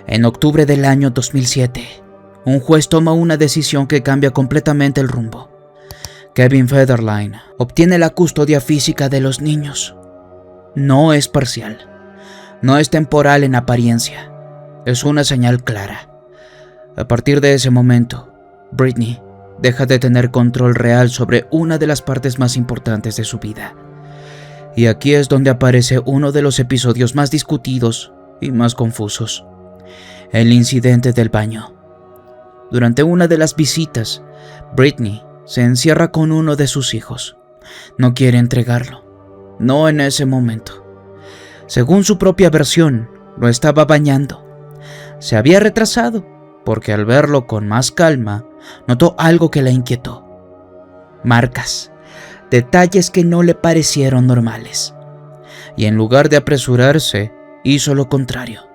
En octubre del año 2007, un juez toma una decisión que cambia completamente el rumbo. Kevin Federline obtiene la custodia física de los niños. No es parcial, no es temporal en apariencia, es una señal clara. A partir de ese momento, Britney deja de tener control real sobre una de las partes más importantes de su vida. Y aquí es donde aparece uno de los episodios más discutidos y más confusos: el incidente del baño. Durante una de las visitas, Britney se encierra con uno de sus hijos. No quiere entregarlo, no en ese momento. Según su propia versión, lo estaba bañando. Se había retrasado porque al verlo con más calma, notó algo que la inquietó. Marcas, detalles que no le parecieron normales. Y en lugar de apresurarse, hizo lo contrario.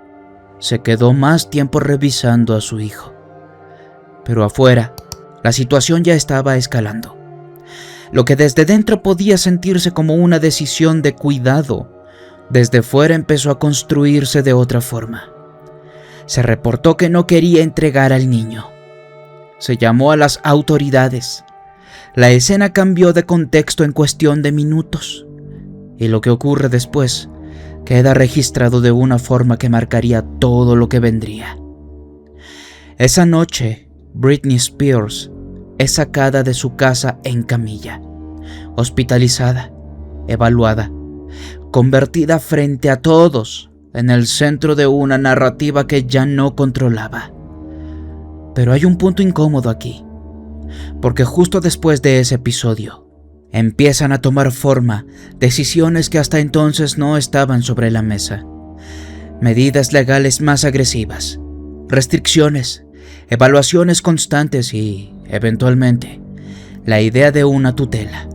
Se quedó más tiempo revisando a su hijo. Pero afuera, la situación ya estaba escalando. Lo que desde dentro podía sentirse como una decisión de cuidado, desde fuera empezó a construirse de otra forma. Se reportó que no quería entregar al niño. Se llamó a las autoridades. La escena cambió de contexto en cuestión de minutos. Y lo que ocurre después queda registrado de una forma que marcaría todo lo que vendría. Esa noche, Britney Spears es sacada de su casa en camilla, hospitalizada, evaluada, convertida frente a todos en el centro de una narrativa que ya no controlaba. Pero hay un punto incómodo aquí, porque justo después de ese episodio, empiezan a tomar forma decisiones que hasta entonces no estaban sobre la mesa. Medidas legales más agresivas, restricciones, evaluaciones constantes y, eventualmente, la idea de una tutela.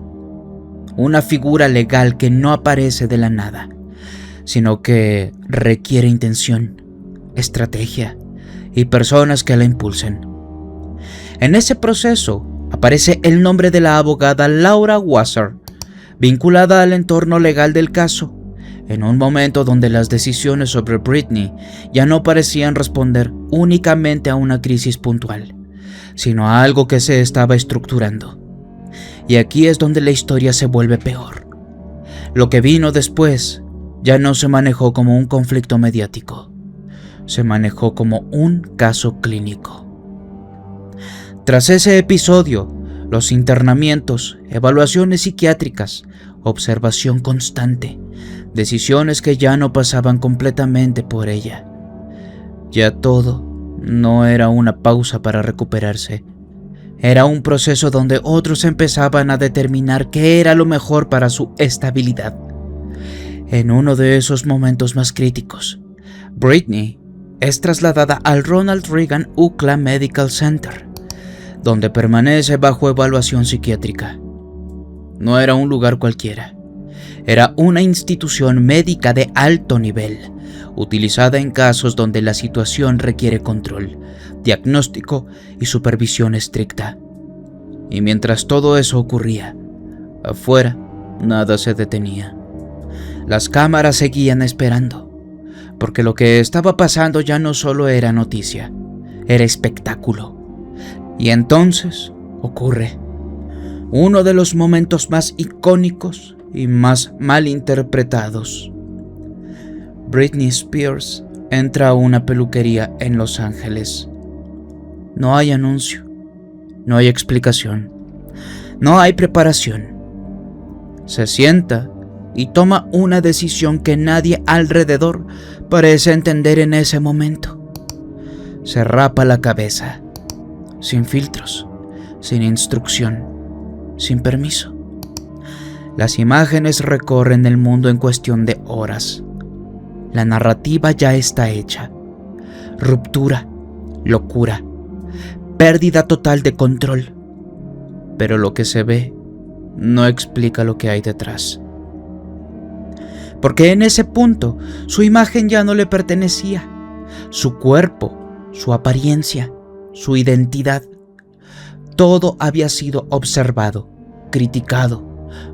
Una figura legal que no aparece de la nada, sino que requiere intención, estrategia y personas que la impulsen. En ese proceso aparece el nombre de la abogada Laura Wasser, vinculada al entorno legal del caso, en un momento donde las decisiones sobre Britney ya no parecían responder únicamente a una crisis puntual, sino a algo que se estaba estructurando. Y aquí es donde la historia se vuelve peor. Lo que vino después ya no se manejó como un conflicto mediático, se manejó como un caso clínico. Tras ese episodio, Los internamientos, evaluaciones psiquiátricas, observación constante, decisiones que ya no pasaban completamente por ella. Ya todo no era una pausa para recuperarse. Era un proceso donde otros empezaban a determinar qué era lo mejor para su estabilidad. En uno de esos momentos más críticos, Britney es trasladada al Ronald Reagan UCLA Medical Center, donde permanece bajo evaluación psiquiátrica. No era un lugar cualquiera. Era una institución médica de alto nivel, utilizada en casos donde la situación requiere control, diagnóstico y supervisión estricta. Y mientras todo eso ocurría, afuera nada se detenía. Las cámaras seguían esperando, porque lo que estaba pasando ya no solo era noticia, era espectáculo. Y entonces ocurre uno de los momentos más icónicos y más malinterpretados. Britney Spears entra a una peluquería en Los Ángeles. No hay anuncio, no hay explicación, no hay preparación. Se sienta y toma una decisión que nadie alrededor parece entender en ese momento. Se rapa la cabeza, sin filtros, sin instrucción, sin permiso. Las imágenes recorren el mundo en cuestión de horas. La narrativa ya está hecha. Ruptura, locura, pérdida total de control. Pero lo que se ve no explica lo que hay detrás. Porque en ese punto su imagen ya no le pertenecía. Su cuerpo, su apariencia, su identidad. Todo había sido observado, criticado,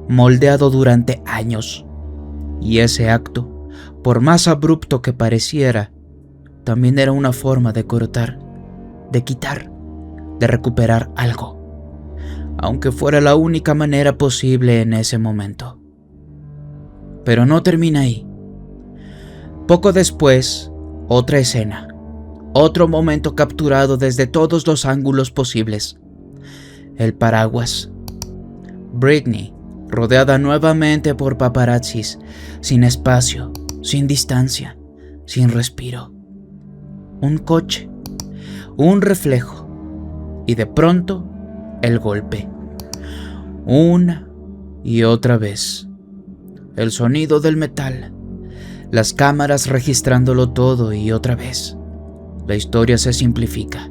moldeado durante años. Y ese acto, por más abrupto que pareciera, también era una forma de cortar, de quitar, de recuperar algo, aunque fuera la única manera posible en ese momento. Pero no termina ahí. Poco después, otra escena, otro momento capturado desde todos los ángulos posibles. El paraguas. Britney, rodeada nuevamente por paparazzis, sin espacio, sin distancia, sin respiro. Un coche, un reflejo, y de pronto, el golpe. Una y otra vez. El sonido del metal, las cámaras registrándolo todo y otra vez. La historia se simplifica.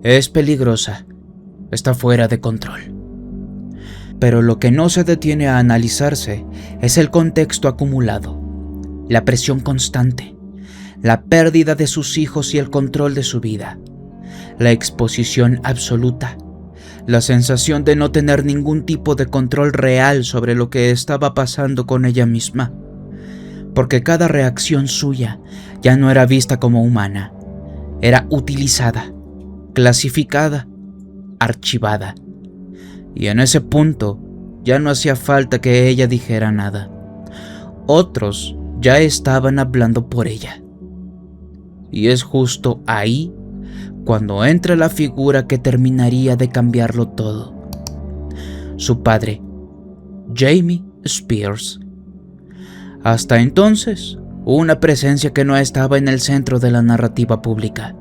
Es peligrosa, está fuera de control. Pero lo que no se detiene a analizarse es el contexto acumulado, la presión constante, la pérdida de sus hijos y el control de su vida, la exposición absoluta, la sensación de no tener ningún tipo de control real sobre lo que estaba pasando con ella misma, porque cada reacción suya ya no era vista como humana, era utilizada, clasificada, archivada. Y en ese punto ya no hacía falta que ella dijera nada. Otros ya estaban hablando por ella. Y es justo ahí cuando entra la figura que terminaría de cambiarlo todo. Su padre, Jamie Spears. Hasta entonces, una presencia que no estaba en el centro de la narrativa pública.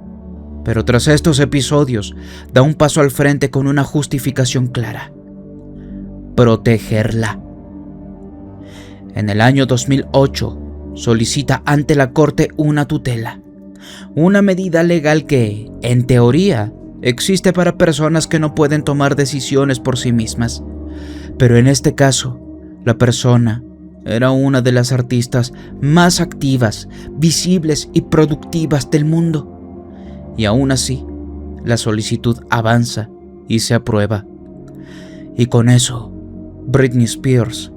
Pero tras estos episodios, da un paso al frente con una justificación clara: protegerla. En el año 2008, solicita ante la corte una tutela, una medida legal que, en teoría, existe para personas que no pueden tomar decisiones por sí mismas. Pero en este caso, la persona era una de las artistas más activas, visibles y productivas del mundo. Y aún así, la solicitud avanza y se aprueba. Y con eso, Britney Spears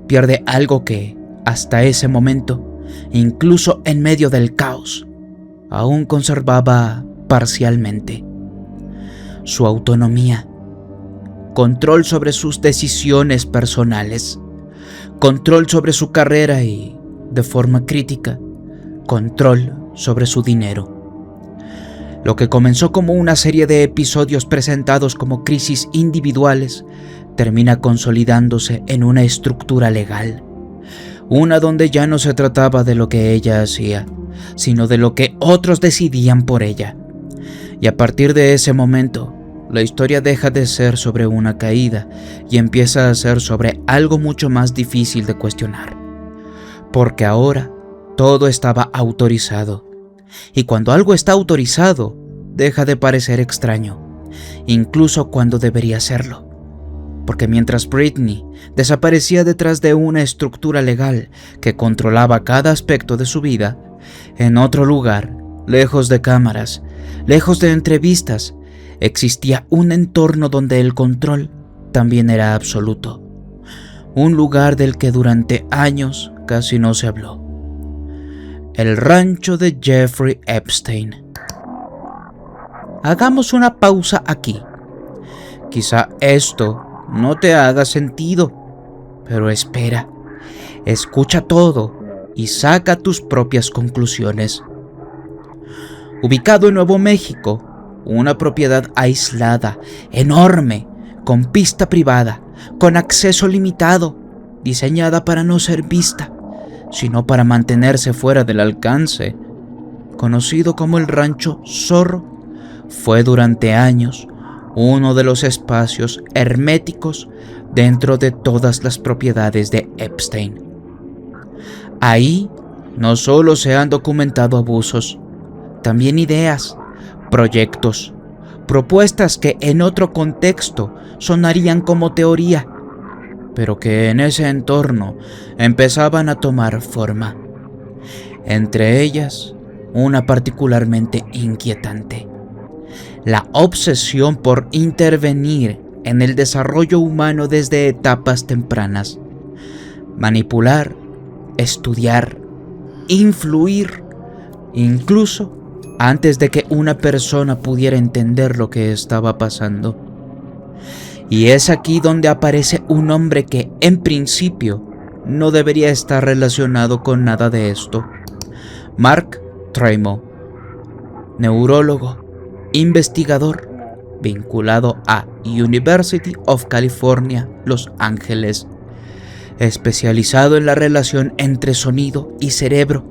pierde algo que, hasta ese momento, incluso en medio del caos, aún conservaba parcialmente: su autonomía, control sobre sus decisiones personales, control sobre su carrera y, de forma crítica, control sobre su dinero. Lo que comenzó como una serie de episodios presentados como crisis individuales termina consolidándose en una estructura legal. Una donde ya no se trataba de lo que ella hacía, sino de lo que otros decidían por ella. Y a partir de ese momento, la historia deja de ser sobre una caída y empieza a ser sobre algo mucho más difícil de cuestionar. Porque ahora todo estaba autorizado. Y cuando algo está autorizado, deja de parecer extraño, incluso cuando debería serlo. Porque mientras Britney desaparecía detrás de una estructura legal que controlaba cada aspecto de su vida, en otro lugar, lejos de cámaras, lejos de entrevistas, existía un entorno donde el control también era absoluto. Un lugar del que durante años casi no se habló. El rancho de Jeffrey Epstein. Hagamos una pausa aquí. Quizá esto no te haga sentido, pero espera, escucha todo y saca tus propias conclusiones. Ubicado en Nuevo México, una propiedad aislada, enorme, con pista privada, con acceso limitado, diseñada para no ser vista, sino para mantenerse fuera del alcance, conocido como el Rancho Zorro, fue durante años uno de los espacios herméticos dentro de todas las propiedades de Epstein. Ahí no solo se han documentado abusos, también ideas, proyectos, propuestas que en otro contexto sonarían como teoría, pero que en ese entorno empezaban a tomar forma. Entre ellas, una particularmente inquietante: la obsesión por intervenir en el desarrollo humano desde etapas tempranas, manipular, estudiar, influir, incluso antes de que una persona pudiera entender lo que estaba pasando. Y es aquí donde aparece un hombre que, en principio, no debería estar relacionado con nada de esto. Mark Traimo, neurólogo, investigador, vinculado a University of California, Los Ángeles, especializado en la relación entre sonido y cerebro.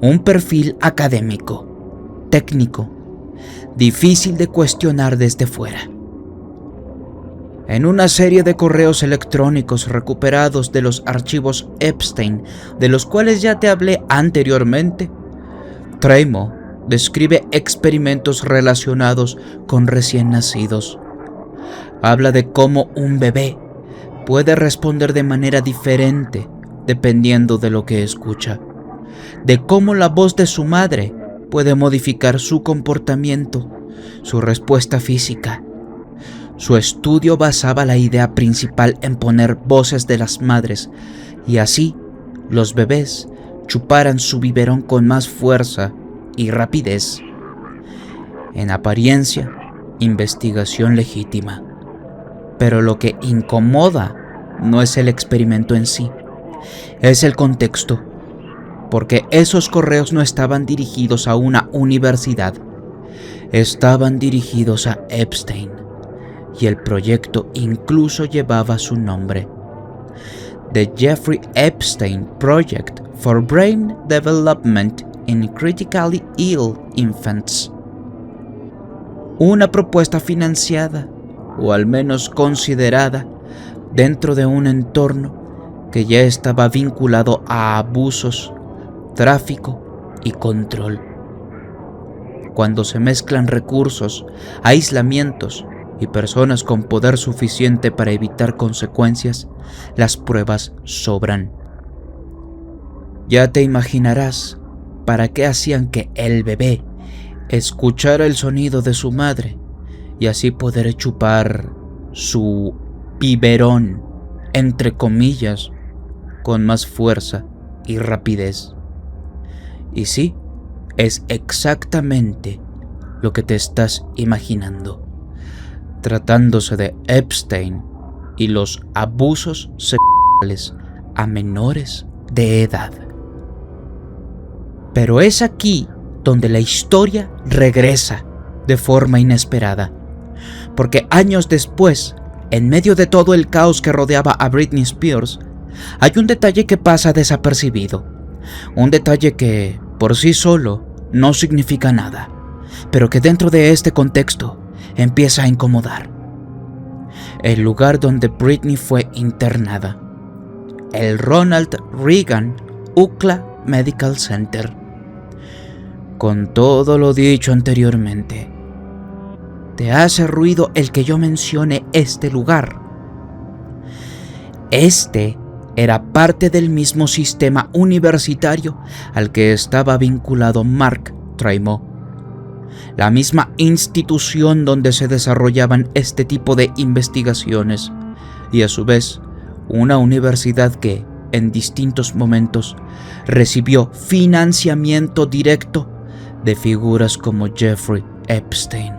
Un perfil académico, técnico, difícil de cuestionar desde fuera. En una serie de correos electrónicos recuperados de los archivos Epstein, de los cuales ya te hablé anteriormente, Traimo describe experimentos relacionados con recién nacidos. Habla de cómo un bebé puede responder de manera diferente dependiendo de lo que escucha, de cómo la voz de su madre puede modificar su comportamiento, su respuesta física. Su estudio basaba la idea principal en poner voces de las madres y así los bebés chuparan su biberón con más fuerza y rapidez. En apariencia, investigación legítima. Pero lo que incomoda no es el experimento en sí, es el contexto, porque esos correos no estaban dirigidos a una universidad, estaban dirigidos a Epstein, y el proyecto incluso llevaba su nombre: The Jeffrey Epstein Project for Brain Development in Critically Ill Infants. Una propuesta financiada, o al menos considerada, dentro de un entorno que ya estaba vinculado a abusos, tráfico y control. Cuando se mezclan recursos, aislamientos y personas con poder suficiente para evitar consecuencias, las pruebas sobran. Ya te imaginarás para qué hacían que el bebé escuchara el sonido de su madre y así poder chupar su biberón, entre comillas, con más fuerza y rapidez. Y sí, es exactamente lo que te estás imaginando, tratándose de Epstein y los abusos sexuales a menores de edad. Pero es aquí donde la historia regresa de forma inesperada. Porque años después, en medio de todo el caos que rodeaba a Britney Spears, hay un detalle que pasa desapercibido. Un detalle que, por sí solo, no significa nada, pero que dentro de este contexto empieza a incomodar. El lugar donde Britney fue internada. El Ronald Reagan UCLA Medical Center. Con todo lo dicho anteriormente, ¿te hace ruido el que yo mencione este lugar? Este era parte del mismo sistema universitario al que estaba vinculado Mark Traymore, la misma institución donde se desarrollaban este tipo de investigaciones, y a su vez una universidad que, en distintos momentos, recibió financiamiento directo de figuras como Jeffrey Epstein.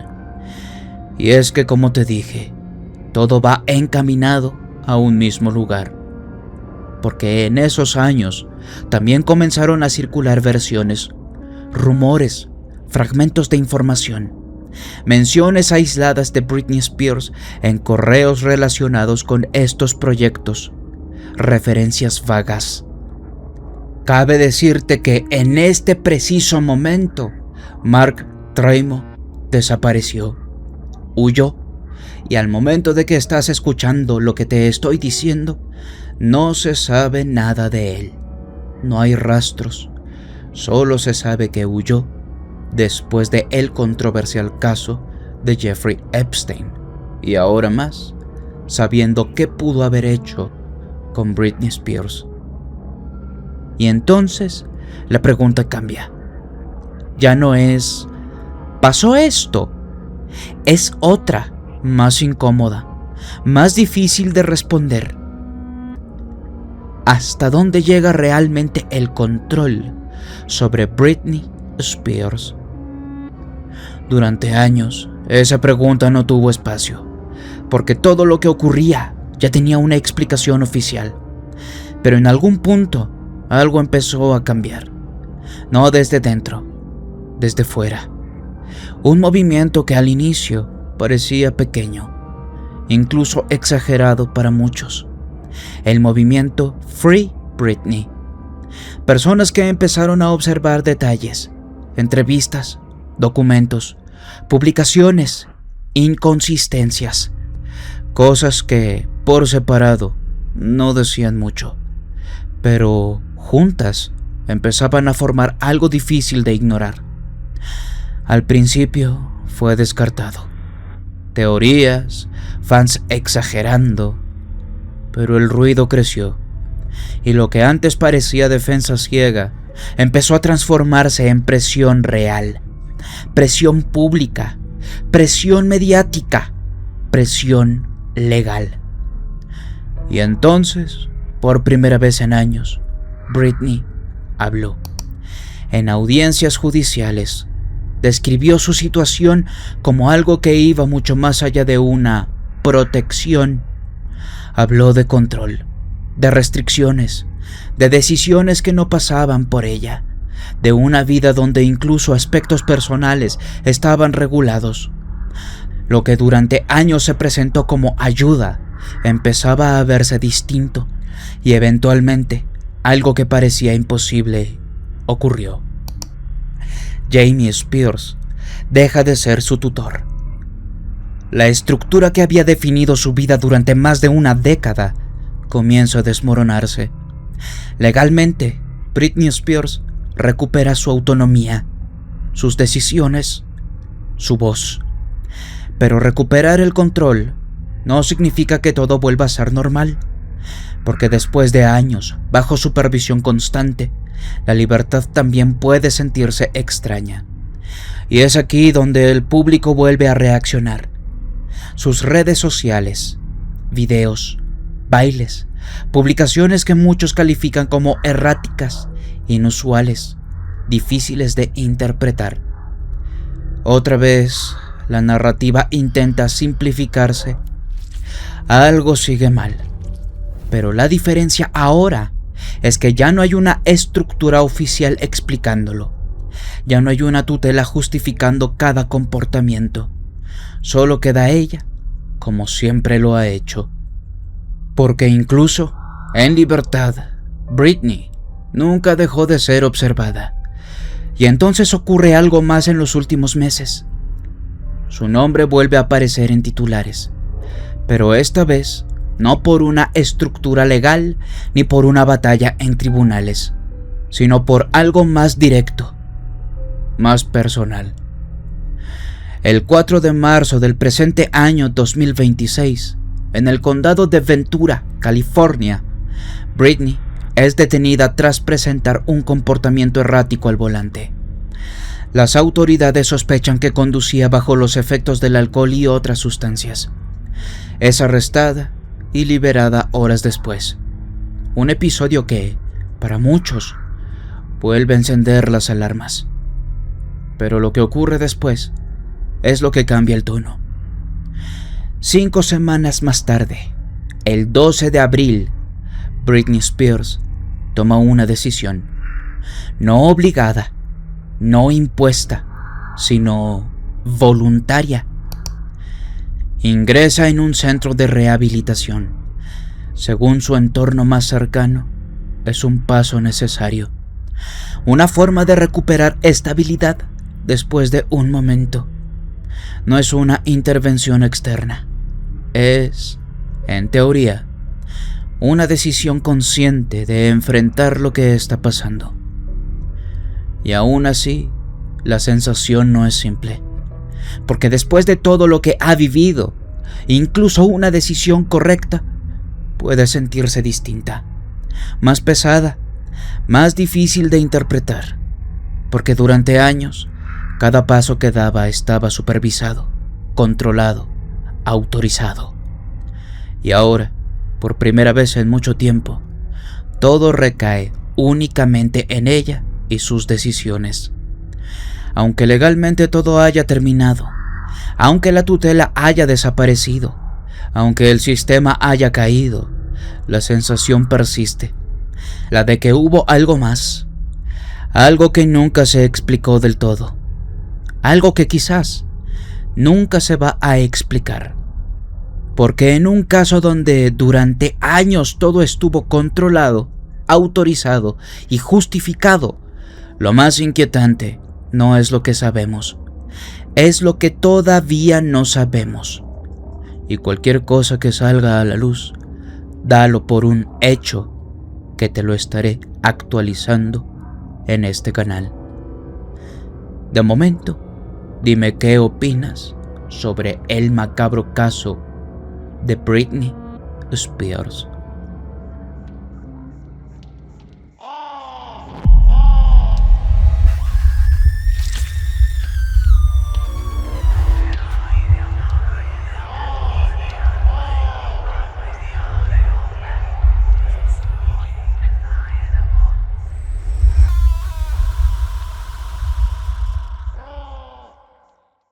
Y es que, como te dije, todo va encaminado a un mismo lugar, porque en esos años también comenzaron a circular versiones, rumores, fragmentos de información, menciones aisladas de Britney Spears en correos relacionados con estos proyectos, referencias vagas. Cabe decirte que en este preciso momento, Mark Traymore desapareció, huyó, y al momento de que estás escuchando lo que te estoy diciendo, no se sabe nada de él. No hay rastros, solo se sabe que huyó después de el controversial caso de Jeffrey Epstein, y ahora más, sabiendo qué pudo haber hecho con Britney Spears. Y entonces la pregunta cambia. Ya no es ¿pasó esto? Es otra, más incómoda, más difícil de responder. ¿Hasta dónde llega realmente el control sobre Britney Spears? Durante años, esa pregunta no tuvo espacio, porque todo lo que ocurría ya tenía una explicación oficial. Pero en algún punto, algo empezó a cambiar. No desde dentro, desde fuera. Un movimiento que al inicio parecía pequeño, incluso exagerado para muchos. El movimiento Free Britney. Personas que empezaron a observar detalles, entrevistas, documentos, publicaciones, inconsistencias, cosas que, por separado, no decían mucho, pero juntas empezaban a formar algo difícil de ignorar. Al principio fue descartado. Teorías, fans exagerando, pero el ruido creció, y lo que antes parecía defensa ciega empezó a transformarse en presión real, presión pública, presión mediática, presión legal. Y entonces, por primera vez en años, Britney habló. En audiencias judiciales, describió su situación como algo que iba mucho más allá de una protección. Habló de control, de restricciones, de decisiones que no pasaban por ella, de una vida donde incluso aspectos personales estaban regulados. Lo que durante años se presentó como ayuda empezaba a verse distinto, y eventualmente algo que parecía imposible ocurrió. Jamie Spears deja de ser su tutor. La estructura que había definido su vida durante más de una década comienza a desmoronarse. Legalmente, Britney Spears recupera su autonomía, sus decisiones, su voz. Pero recuperar el control no significa que todo vuelva a ser normal, porque después de años bajo supervisión constante, la libertad también puede sentirse extraña. Y es aquí donde el público vuelve a reaccionar. Sus redes sociales, videos, bailes, publicaciones que muchos califican como erráticas, inusuales, difíciles de interpretar. Otra vez, la narrativa intenta simplificarse. Algo sigue mal, pero la diferencia ahora es que ya no hay una estructura oficial explicándolo. Ya no hay una tutela justificando cada comportamiento. Solo queda ella, como siempre lo ha hecho. Porque incluso en libertad, Britney nunca dejó de ser observada. Y entonces ocurre algo más en los últimos meses. Su nombre vuelve a aparecer en titulares, pero esta vez no por una estructura legal ni por una batalla en tribunales, sino por algo más directo, más personal. El 4 de marzo del presente año 2026, en el condado de Ventura, California, Britney es detenida tras presentar un comportamiento errático al volante. Las autoridades sospechan que conducía bajo los efectos del alcohol y otras sustancias. Es arrestada y liberada horas después. Un episodio que, para muchos, vuelve a encender las alarmas. Pero lo que ocurre después es lo que cambia el tono. 5 semanas más tarde, el 12 de abril, Britney Spears toma una decisión, no obligada, no impuesta, sino voluntaria. Ingresa en un centro de rehabilitación. Según su entorno más cercano, es un paso necesario, una forma de recuperar estabilidad después de un momento. No es una intervención externa, es, en teoría, una decisión consciente de enfrentar lo que está pasando. Y aún así, la sensación no es simple, porque después de todo lo que ha vivido, incluso una decisión correcta puede sentirse distinta, más pesada, más difícil de interpretar, porque durante años, cada paso que daba estaba supervisado, controlado, autorizado. Y ahora, por primera vez en mucho tiempo, todo recae únicamente en ella y sus decisiones. Aunque legalmente todo haya terminado, aunque la tutela haya desaparecido, aunque el sistema haya caído, la sensación persiste, la de que hubo algo más, algo que nunca se explicó del todo, algo que quizás nunca se va a explicar. Porque en un caso donde durante años todo estuvo controlado, autorizado y justificado, lo más inquietante no es lo que sabemos, es lo que todavía no sabemos. Y cualquier cosa que salga a la luz, dalo por un hecho que te lo estaré actualizando en este canal. De momento, dime qué opinas sobre el macabro caso de Britney Spears.